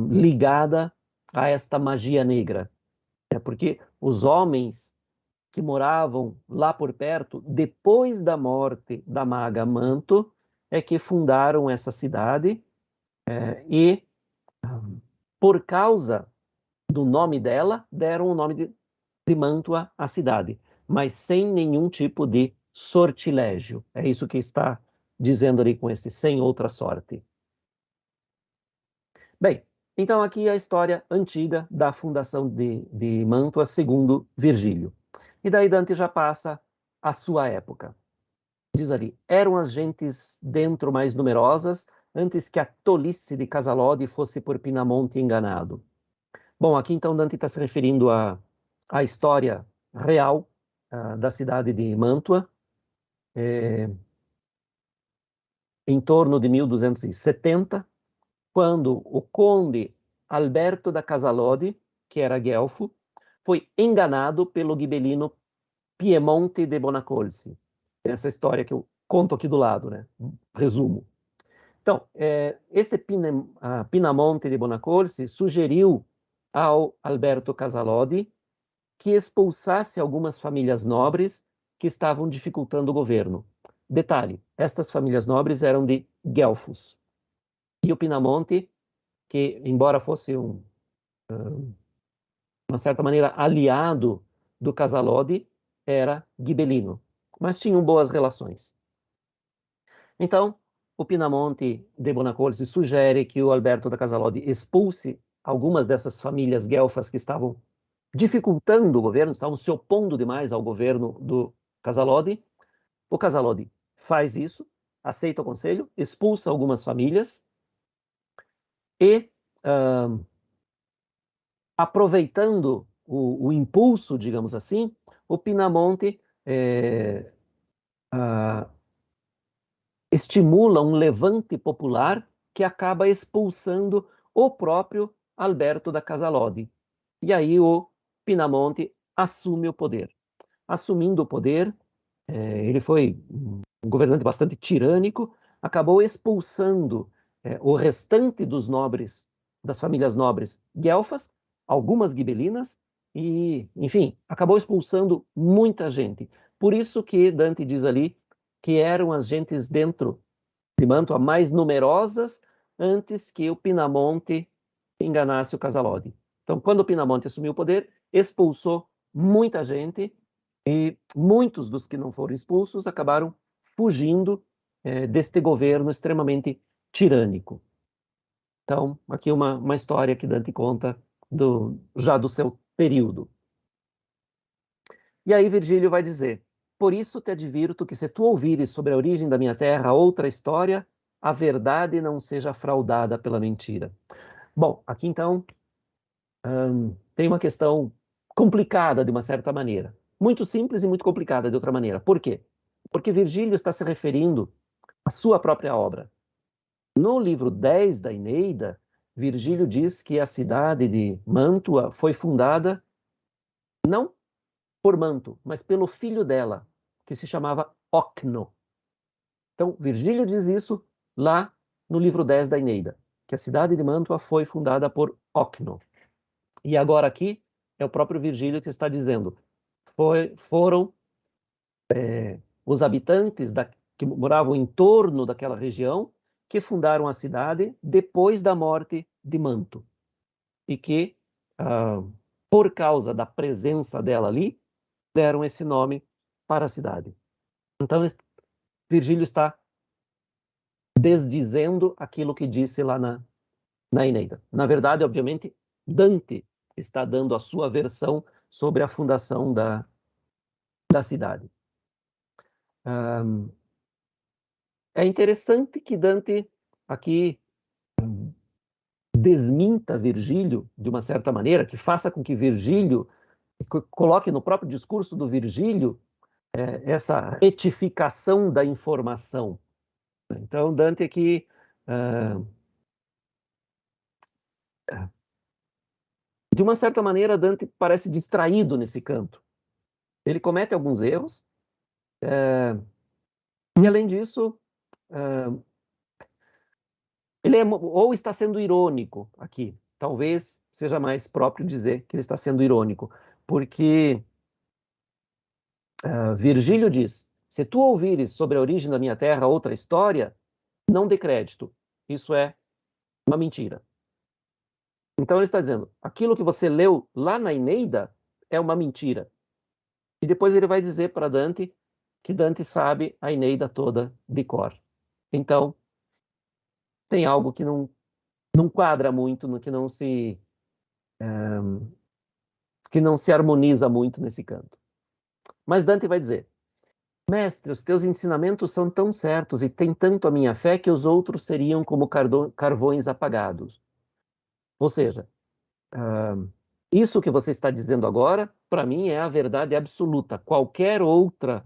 ligada a esta magia negra. Porque os homens que moravam lá por perto, depois da morte da maga Manto, é que fundaram essa cidade e, por causa do nome dela, deram o nome de Mantua à cidade, mas sem nenhum tipo de sortilégio. É isso que está dizendo ali com esse sem outra sorte. Bem, então aqui a história antiga da fundação de Mantua, segundo Virgílio. E daí Dante já passa a sua época. Diz ali, eram as gentes dentro mais numerosas, antes que a tolice de Casalodi fosse por Pinamonte enganado. Bom, aqui então Dante está se referindo à história real da cidade de Mantua, em torno de 1270, quando o conde Alberto da Casalodi, que era guelfo, foi enganado pelo ghibellino Piemonte de Bonacolsi. Essa história que eu conto aqui do lado, né? Resumo. Então, esse Pinamonte de Bonacolsi sugeriu ao Alberto Casalodi que expulsasse algumas famílias nobres que estavam dificultando o governo. Detalhe, estas famílias nobres eram de guelfos. E o Pinamonte, que embora fosse uma certa maneira aliado do Casalodi, era ghibellino, mas tinham boas relações. Então, o Pinamonte de Bonacolsi sugere que o Alberto da Casalodi expulse algumas dessas famílias guelfas que estavam dificultando o governo, estavam se opondo demais ao governo do Casalodi. O Casalodi faz isso, aceita o conselho, expulsa algumas famílias e, aproveitando o impulso, digamos assim, o Pinamonte estimula um levante popular que acaba expulsando o próprio Alberto da Casalodi. E aí o Pinamonte assume o poder. Assumindo o poder, ele foi um governante bastante tirânico, acabou expulsando o restante dos nobres, das famílias nobres guelfas, algumas gibelinas e, enfim, acabou expulsando muita gente. Por isso que Dante diz ali que eram as gentes dentro de Mantua mais numerosas antes que o Pinamonte enganasse o Casalodi. Então, quando o Pinamonte assumiu o poder, expulsou muita gente e muitos dos que não foram expulsos acabaram fugindo deste governo extremamente tirânico. Então, aqui uma história que Dante conta já do seu período. E aí Virgílio vai dizer: por isso te advirto que se tu ouvires sobre a origem da minha terra outra história, a verdade não seja fraudada pela mentira. Bom, aqui então tem uma questão complicada de uma certa maneira. Muito simples e muito complicada de outra maneira. Por quê? Porque Virgílio está se referindo à sua própria obra. No livro 10 da Eneida, Virgílio diz que a cidade de Mantua foi fundada não por Manto, mas pelo filho dela, que se chamava Ocno. Então, Virgílio diz isso lá no livro 10 da Eneida, que a cidade de Mantua foi fundada por Ocno. E agora aqui é o próprio Virgílio que está dizendo, foram os habitantes que moravam em torno daquela região que fundaram a cidade depois da morte de Manto. E que, por causa da presença dela ali, deram esse nome para a cidade. Então, Virgílio está desdizendo aquilo que disse lá na Eneida. Na verdade, obviamente, Dante está dando a sua versão sobre a fundação da cidade. É interessante que Dante aqui desminta Virgílio de uma certa maneira, que faça com que Virgílio coloque no próprio discurso do Virgílio essa retificação da informação. Então, Dante aqui de uma certa maneira, Dante parece distraído nesse canto. Ele comete alguns erros, e além disso, ele ou está sendo irônico aqui. Talvez seja mais próprio dizer que ele está sendo irônico, porque Virgílio diz: se tu ouvires sobre a origem da minha terra outra história, não dê crédito. Isso é uma mentira. Então ele está dizendo, aquilo que você leu lá na Eneida é uma mentira. E depois ele vai dizer para Dante que Dante sabe a Eneida toda de cor. Então, tem algo que não quadra muito, que não se harmoniza muito nesse canto. Mas Dante vai dizer: mestre, os teus ensinamentos são tão certos e têm tanto a minha fé que os outros seriam como carvões apagados. Ou seja, isso que você está dizendo agora, para mim, é a verdade absoluta. Qualquer outra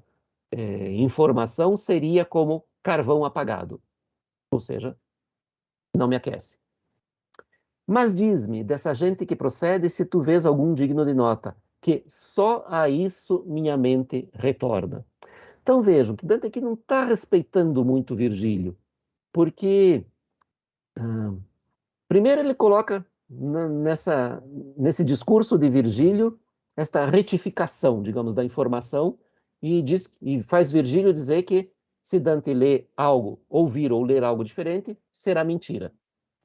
informação seria como carvão apagado. Ou seja, não me aquece. Mas diz-me, dessa gente que procede, se tu vês algum digno de nota, que só a isso minha mente retorna. Então vejam que Dante aqui não está respeitando muito Virgílio, porque primeiro ele coloca nesse discurso de Virgílio esta retificação, digamos, da informação e faz Virgílio dizer que se Dante lê algo, ouvir ou ler algo diferente, será mentira.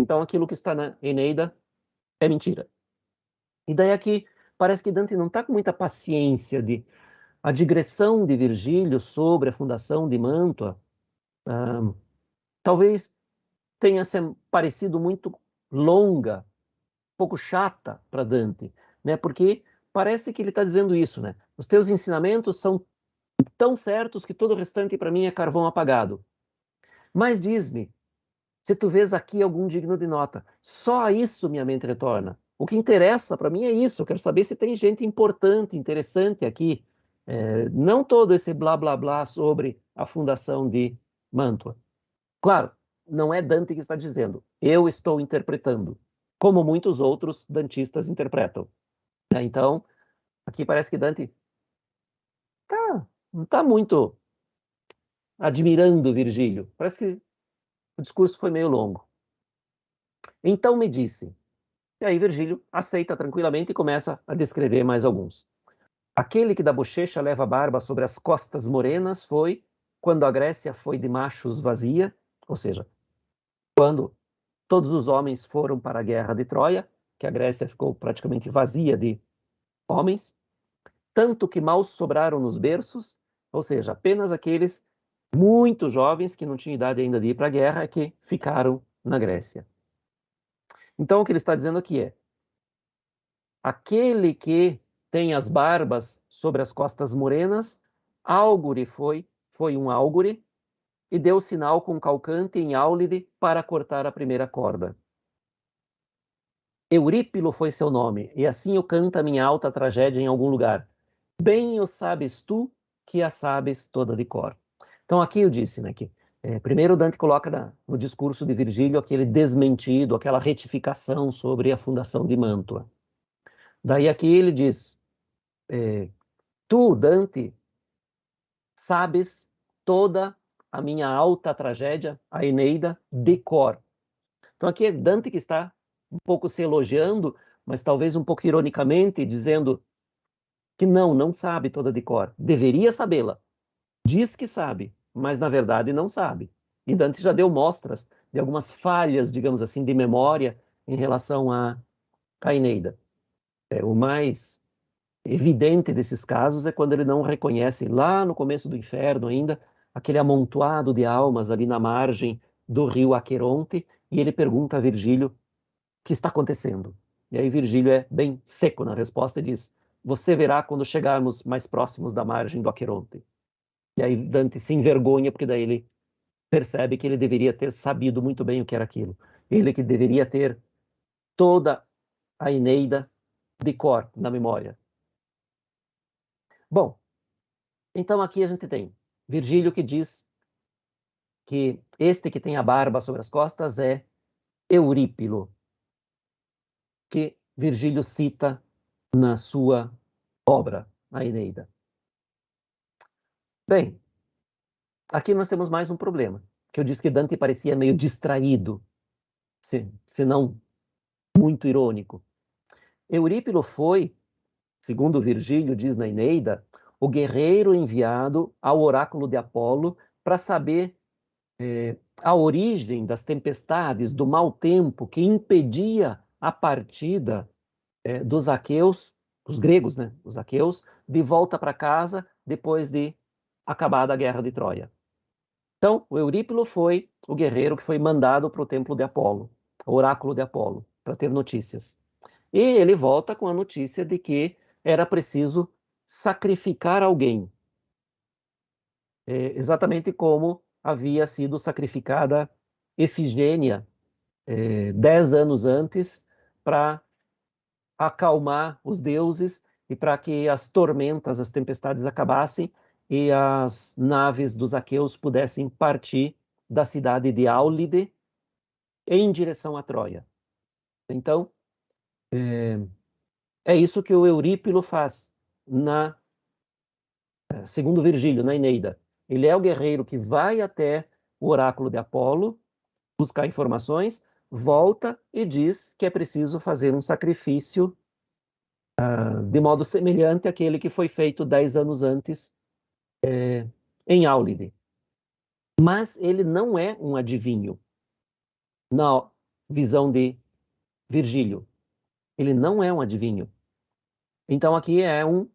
Então aquilo que está na Eneida é mentira. E daí aqui parece que Dante não está com muita paciência a digressão de Virgílio sobre a fundação de Mantua. Talvez tenha parecido muito longa, um pouco chata para Dante, né? Porque parece que ele está dizendo isso, né? Os teus ensinamentos são tão certos que todo o restante para mim é carvão apagado. Mas diz-me, se tu vês aqui algum digno de nota, só a isso minha mente retorna. O que interessa para mim é isso, eu quero saber se tem gente importante, interessante aqui. Não todo esse blá blá blá sobre a fundação de Mantua. Claro, não é Dante que está dizendo, eu estou interpretando, como muitos outros dantistas interpretam. Então, aqui parece que Dante não está muito admirando Virgílio. Parece que o discurso foi meio longo. Então me disse, E aí Virgílio aceita tranquilamente e começa a descrever mais alguns. Aquele que da bochecha leva barba sobre as costas morenas foi quando a Grécia foi de machos vazia, ou seja, quando todos os homens foram para a guerra de Troia, que a Grécia ficou praticamente vazia de homens, tanto que mal sobraram nos berços, ou seja, apenas aqueles muito jovens que não tinham idade ainda de ir para a guerra que ficaram na Grécia. Então o que ele está dizendo aqui é: aquele que tem as barbas sobre as costas morenas, álgure foi um álgure, e deu sinal com calcante em Áulide para cortar a primeira corda. Eurípilo foi seu nome, e assim o canta minha alta tragédia em algum lugar. Bem o sabes tu, que a sabes toda de cor. Então aqui eu disse, né, que primeiro Dante coloca no discurso de Virgílio aquele desmentido, aquela retificação sobre a fundação de Mântua. Daí aqui ele diz, tu, Dante, sabes toda a minha alta tragédia, a Eneida, de cor. Então aqui é Dante que está um pouco se elogiando, mas talvez um pouco ironicamente, dizendo que não sabe toda de cor. Deveria sabê-la. Diz que sabe, mas na verdade não sabe. E Dante já deu mostras de algumas falhas, digamos assim, de memória em relação à Eneida. O mais evidente desses casos é quando ele não reconhece, lá no começo do inferno ainda, aquele amontoado de almas ali na margem do rio Aqueronte, e ele pergunta a Virgílio o que está acontecendo. E aí Virgílio é bem seco na resposta e diz: você verá quando chegarmos mais próximos da margem do Aqueronte. E aí Dante se envergonha, porque daí ele percebe que ele deveria ter sabido muito bem o que era aquilo. Ele que deveria ter toda a Eneida de cor na memória. Bom, então aqui a gente tem Virgílio que diz que este que tem a barba sobre as costas é Eurípilo, que Virgílio cita na sua obra, a Eneida. Bem, aqui nós temos mais um problema, que eu disse que Dante parecia meio distraído, se não muito irônico. Eurípilo foi, segundo Virgílio diz na Eneida, o guerreiro enviado ao oráculo de Apolo para saber a origem das tempestades, do mau tempo que impedia a partida dos aqueus, dos gregos, né, os aqueus, de volta para casa depois de acabada a guerra de Troia. Então, o Eurípilo foi o guerreiro que foi mandado para o templo de Apolo, o oráculo de Apolo, para ter notícias. E ele volta com a notícia de que era preciso sacrificar alguém, exatamente como havia sido sacrificada Efigênia 10 anos antes, para acalmar os deuses e para que as tormentas, as tempestades acabassem e as naves dos aqueus pudessem partir da cidade de Áulide em direção a Troia. Então, é isso que o Eurípilo faz, segundo Virgílio, na Eneida. Ele é o guerreiro que vai até o oráculo de Apolo, buscar informações, volta e diz que é preciso fazer um sacrifício de modo semelhante àquele que foi feito 10 anos antes em Áulide. Mas ele não é um adivinho, na visão de Virgílio. Ele não é um adivinho. Então aqui é um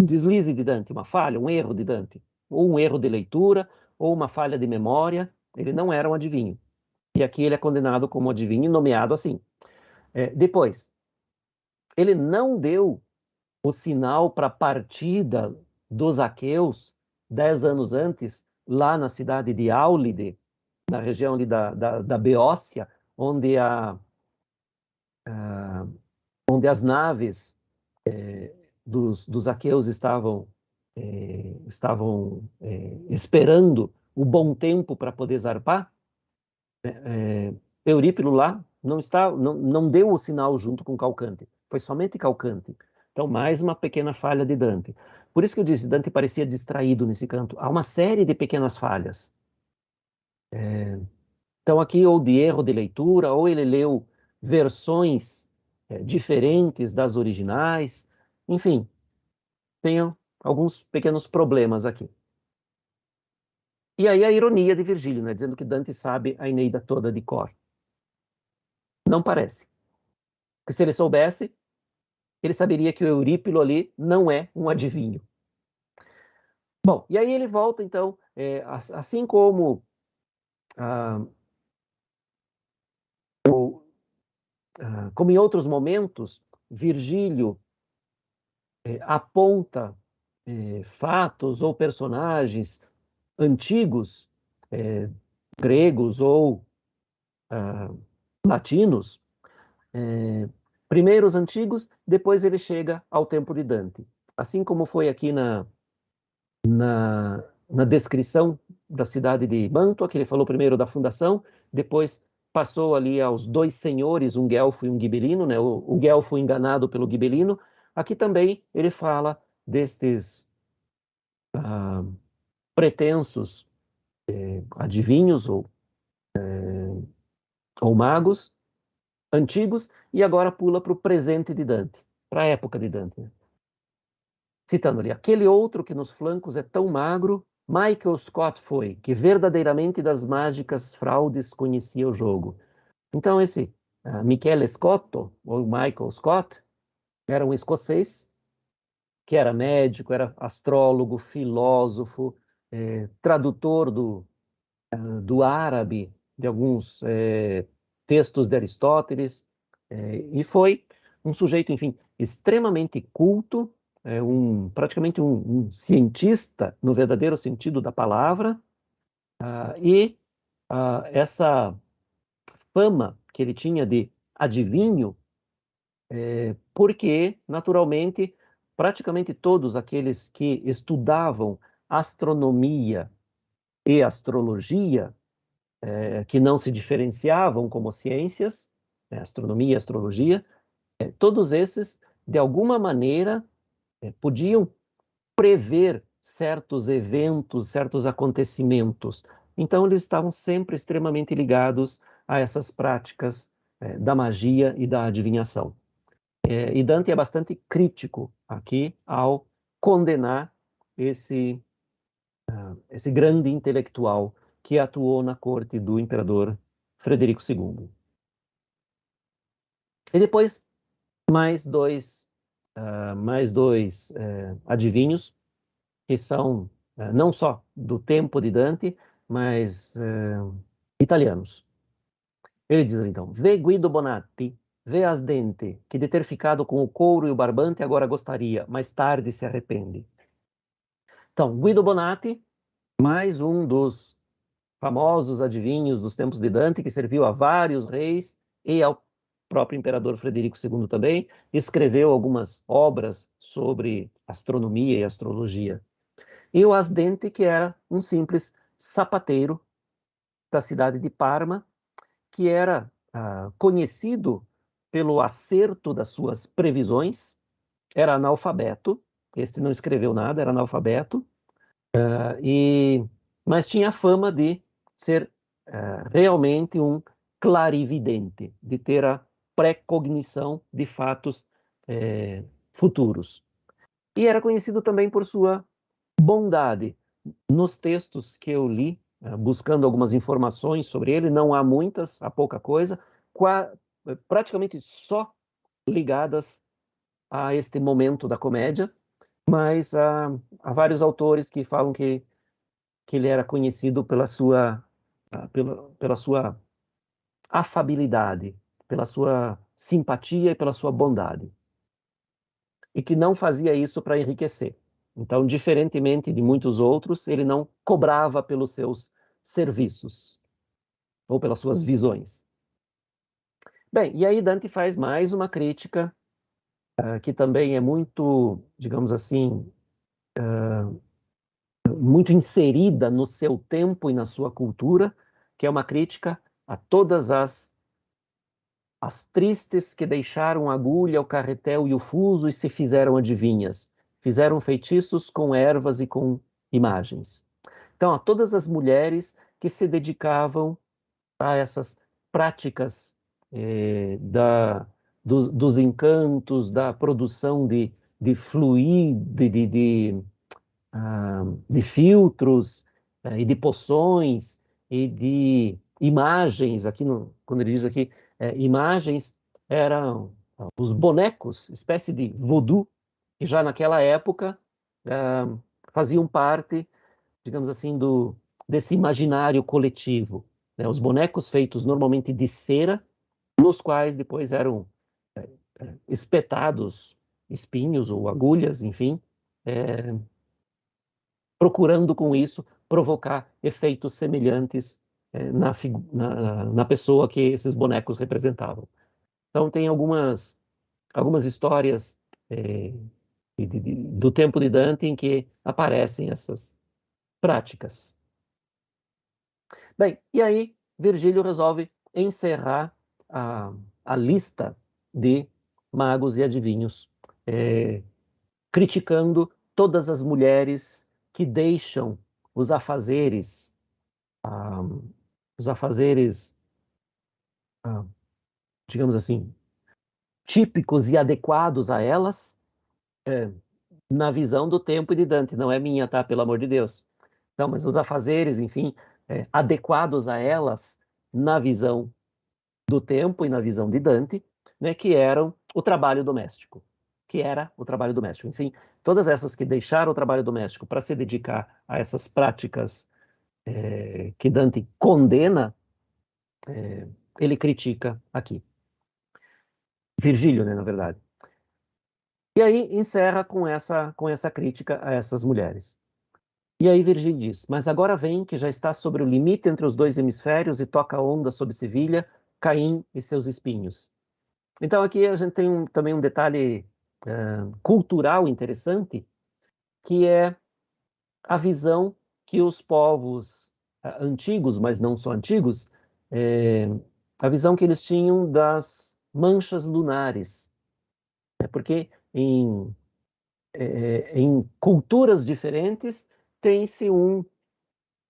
deslize de Dante, uma falha, um erro de Dante, ou um erro de leitura, ou uma falha de memória. Ele não era um adivinho. E aqui ele é condenado como adivinho e nomeado assim. Depois, ele não deu o sinal para a partida dos aqueus 10 anos antes, lá na cidade de Áulide, na região ali da Beócia, onde as naves dos aqueus estavam esperando o bom tempo para poder zarpar. Eurípilo lá não deu o sinal junto com Calcante, foi somente Calcante. Então, mais uma pequena falha de Dante. Por isso que eu disse, Dante parecia distraído nesse canto. Há uma série de pequenas falhas. Então, aqui, ou de erro de leitura, ou ele leu versões diferentes das originais. Enfim, tem alguns pequenos problemas aqui. E aí a ironia de Virgílio, né, dizendo que Dante sabe a Eneida toda de cor. Não parece. Porque se ele soubesse, ele saberia que o Eurípilo ali não é um adivinho. Bom, e aí ele volta, então, assim como como em outros momentos, Virgílio aponta fatos ou personagens antigos, gregos ou latinos, primeiro os antigos, depois ele chega ao tempo de Dante. Assim como foi aqui na descrição da cidade de Mantua, que ele falou primeiro da fundação, depois passou ali aos dois senhores, um guelfo e um ghibellino, né? O guelfo enganado pelo ghibellino. Aqui também ele fala destes pretensos adivinhos ou magos antigos, e agora pula para o presente de Dante, para a época de Dante. Né? Citando ali, aquele outro que nos flancos é tão magro, Michael Scott foi, que verdadeiramente das mágicas fraudes conhecia o jogo. Então esse Michele Scotto, ou Michael Scott, era um escocês, que era médico, era astrólogo, filósofo, tradutor do árabe, de alguns textos de Aristóteles, e foi um sujeito, enfim, extremamente culto, praticamente um cientista no verdadeiro sentido da palavra, e essa fama que ele tinha de adivinho, porque, naturalmente, praticamente todos aqueles que estudavam astronomia e astrologia, que não se diferenciavam como ciências, né, astronomia e astrologia, todos esses, de alguma maneira, podiam prever certos eventos, certos acontecimentos. Então, eles estavam sempre extremamente ligados a essas práticas da magia e da adivinhação. E Dante é bastante crítico aqui ao condenar esse grande intelectual que atuou na corte do imperador Frederico II. E depois, mais dois adivinhos, que são não só do tempo de Dante, mas italianos. Ele diz então, vê Guido Bonatti, vê Asdente, que de ter ficado com o couro e o barbante agora gostaria, mais tarde se arrepende. Então, Guido Bonatti, mais um dos famosos adivinhos dos tempos de Dante, que serviu a vários reis e ao próprio imperador Frederico II também, escreveu algumas obras sobre astronomia e astrologia. E o Asdente, que era um simples sapateiro da cidade de Parma, que era conhecido pelo acerto das suas previsões, era analfabeto, este não escreveu nada, era analfabeto, mas tinha a fama de ser realmente um clarividente, de ter a precognição de fatos futuros. E era conhecido também por sua bondade. Nos textos que eu li, buscando algumas informações sobre ele, não há muitas, há pouca coisa, praticamente só ligadas a este momento da comédia, mas há vários autores que falam que ele era conhecido pela sua afabilidade, pela sua simpatia e pela sua bondade. E que não fazia isso para enriquecer. Então, diferentemente de muitos outros, ele não cobrava pelos seus serviços ou pelas suas visões. Bem, e aí Dante faz mais uma crítica que também é muito, digamos assim, muito inserida no seu tempo e na sua cultura, que é uma crítica a todas as tristes que deixaram a agulha, o carretel e o fuso e se fizeram adivinhas, fizeram feitiços com ervas e com imagens. Então, a todas as mulheres que se dedicavam a essas práticas dos encantos, da produção de fluido, de filtros e de poções e de imagens. Aqui quando ele diz aqui imagens, eram os bonecos, espécie de voodoo, que já naquela época faziam parte, digamos assim, desse imaginário coletivo, né? Os bonecos feitos normalmente de cera, nos quais depois eram espetados espinhos ou agulhas, enfim, procurando com isso provocar efeitos semelhantes na pessoa que esses bonecos representavam. Então tem algumas histórias do tempo de Dante em que aparecem essas práticas. Bem, e aí Virgílio resolve encerrar a lista de magos e adivinhos, criticando todas as mulheres que deixam os afazeres, digamos assim, típicos e adequados a elas, na visão do tempo e de Dante. Não é minha, tá? Pelo amor de Deus. Não, mas os afazeres, enfim, adequados a elas na visão do tempo e na visão de Dante, né, que eram o trabalho doméstico, que era o trabalho doméstico. Enfim, todas essas que deixaram o trabalho doméstico para se dedicar a essas práticas que Dante condena, ele critica aqui. Virgílio, né, na verdade. E aí encerra com essa crítica a essas mulheres. E aí Virgílio diz: mas agora vem que já está sobre o limite entre os dois hemisférios e toca a onda sobre Sevilha, Caim e seus espinhos. Então aqui a gente tem também um detalhe cultural interessante, que é a visão que os povos antigos, mas não só antigos, a visão que eles tinham das manchas lunares. Porque em culturas diferentes tem-se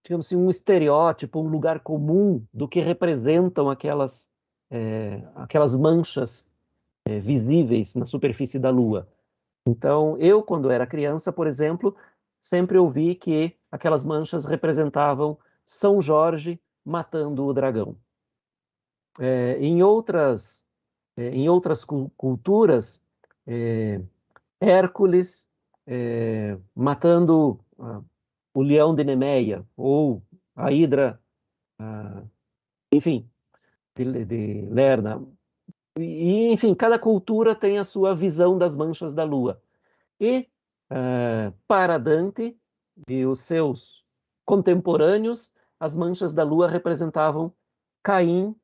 digamos assim, um estereótipo, um lugar comum do que representam aquelas manchas visíveis na superfície da Lua. Então, eu, quando era criança, por exemplo, sempre ouvi que aquelas manchas representavam São Jorge matando o dragão. Em outras culturas, Hércules matando o leão de Nemeia, ou a Hidra, enfim, de Lerna. E, enfim, cada cultura tem a sua visão das manchas da Lua. E, para Dante e os seus contemporâneos, as manchas da Lua representavam Caim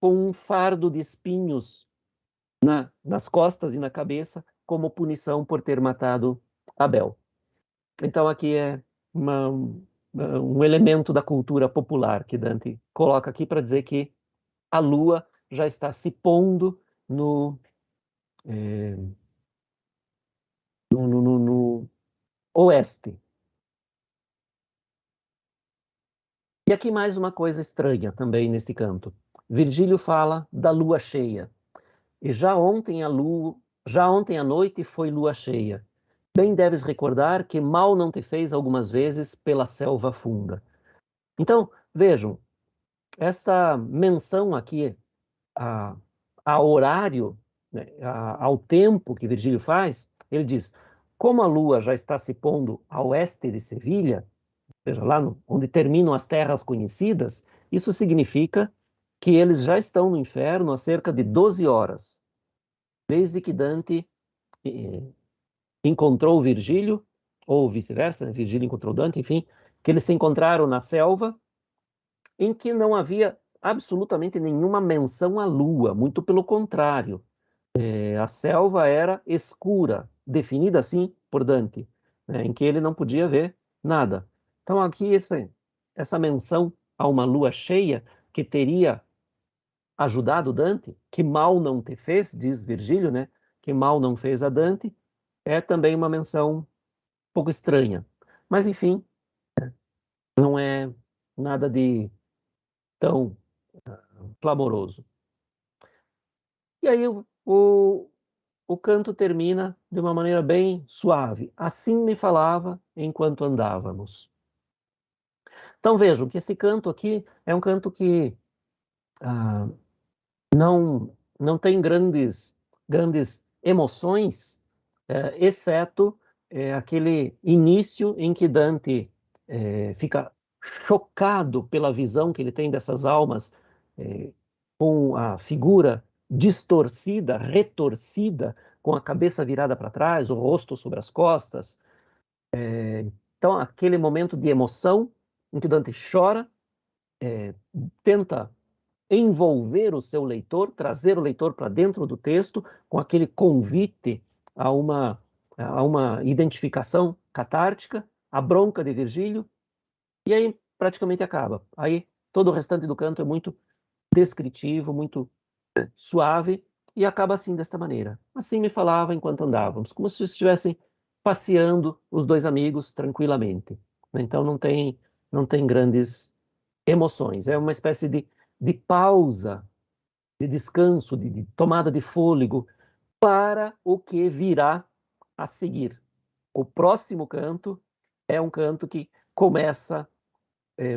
com um fardo de espinhos nas costas e na cabeça, como punição por ter matado Abel. Então, aqui é um elemento da cultura popular que Dante coloca aqui para dizer que a Lua já está se pondo no oeste. E aqui mais uma coisa estranha também neste canto. Virgílio fala da lua cheia. E já ontem à noite foi lua cheia. Bem deves recordar que mal não te fez algumas vezes pela selva funda. Então, vejam, essa menção aqui a horário, né, ao tempo que Virgílio faz, ele diz: como a lua já está se pondo a oeste de Sevilha, ou seja, lá onde terminam as terras conhecidas, isso significa que eles já estão no inferno há cerca de 12 horas, desde que Dante encontrou Virgílio, ou vice-versa, Virgílio encontrou Dante, enfim, que eles se encontraram na selva, em que não havia absolutamente nenhuma menção à lua, muito pelo contrário. A selva era escura, definida assim por Dante, né, em que ele não podia ver nada. Então aqui essa menção a uma lua cheia que teria ajudado Dante, que mal não te fez, diz Virgílio, né, que mal não fez a Dante, é também uma menção um pouco estranha. Mas enfim, não é nada de tão clamoroso. E aí o canto termina de uma maneira bem suave. Assim me falava enquanto andávamos. Então vejam que esse canto aqui é um canto que não tem grandes emoções, exceto aquele início em que Dante fica chocado pela visão que ele tem dessas almas com a figura distorcida, retorcida, com a cabeça virada para trás, o rosto sobre as costas. Então, aquele momento de emoção em que Dante chora, tenta envolver o seu leitor, trazer o leitor para dentro do texto, com aquele convite a uma identificação catártica, a bronca de Virgílio, e aí praticamente acaba. Aí todo o restante do canto é muito descritivo, muito suave, e acaba assim, desta maneira. Assim me falava enquanto andávamos, como se estivessem passeando os dois amigos tranquilamente. Então não tem grandes emoções, é uma espécie de pausa, de descanso, de tomada de fôlego para o que virá a seguir. O próximo canto é um canto que começa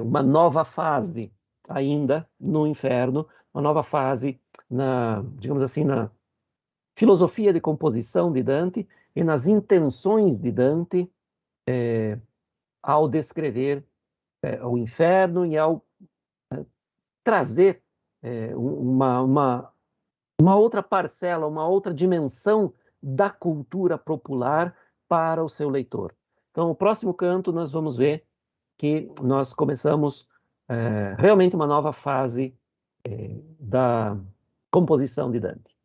uma nova fase ainda no inferno, uma nova fase digamos assim, na filosofia de composição de Dante e nas intenções de Dante ao descrever o inferno e ao trazer uma outra parcela, uma outra dimensão da cultura popular para o seu leitor. Então, o próximo canto nós vamos ver que nós começamos realmente uma nova fase da composição de Dante.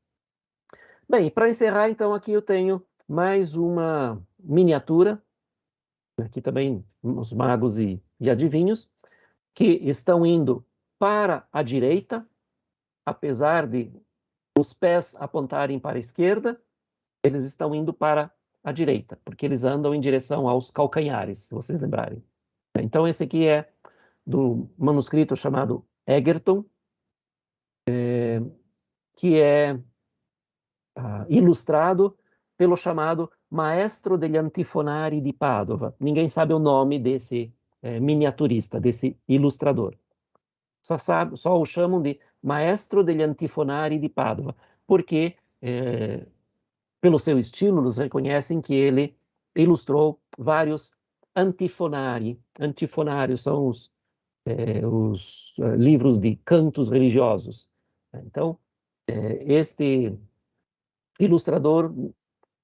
Bem, para encerrar, então, aqui eu tenho mais uma miniatura, aqui também os magos e adivinhos, que estão indo para a direita, apesar de os pés apontarem para a esquerda, eles estão indo para a direita, porque eles andam em direção aos calcanhares, se vocês lembrarem. Então, esse aqui é do manuscrito chamado Egerton, que é ilustrado pelo chamado Maestro degli Antifonari di Padova. Ninguém sabe o nome desse miniaturista, desse ilustrador. Só o chamam de Maestro degli Antifonari di Padova, porque, pelo seu estilo, nos reconhecem que ele ilustrou vários antifonari. Antifonários são os livros de cantos religiosos. Então, este ilustrador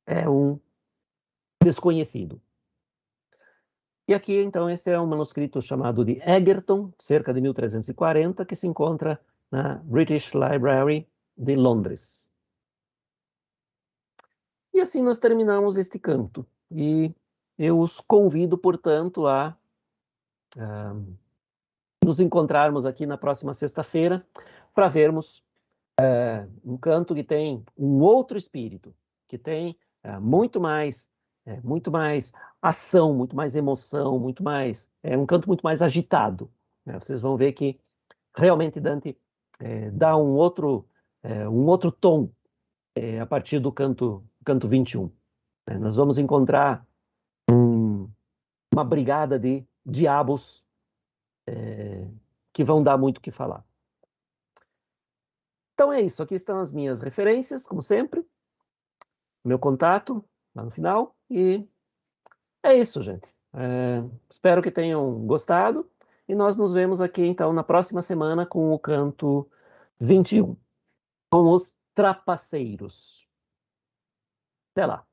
é um desconhecido. E aqui, então, esse é um manuscrito chamado de Egerton, cerca de 1340, que se encontra na British Library de Londres. E assim nós terminamos este canto. E eu os convido, portanto, a nos encontrarmos aqui na próxima sexta-feira para vermos um canto que tem um outro espírito, que tem muito mais ação, muito mais emoção, um canto muito mais agitado. Vocês vão ver que realmente Dante dá um outro tom a partir do canto 21. Nós vamos encontrar uma brigada de diabos que vão dar muito o que falar. Então é isso, aqui estão as minhas referências, como sempre, meu contato lá no final, e é isso, gente. Espero que tenham gostado, e nós nos vemos aqui, então, na próxima semana com o canto 21, com os trapaceiros. Até lá!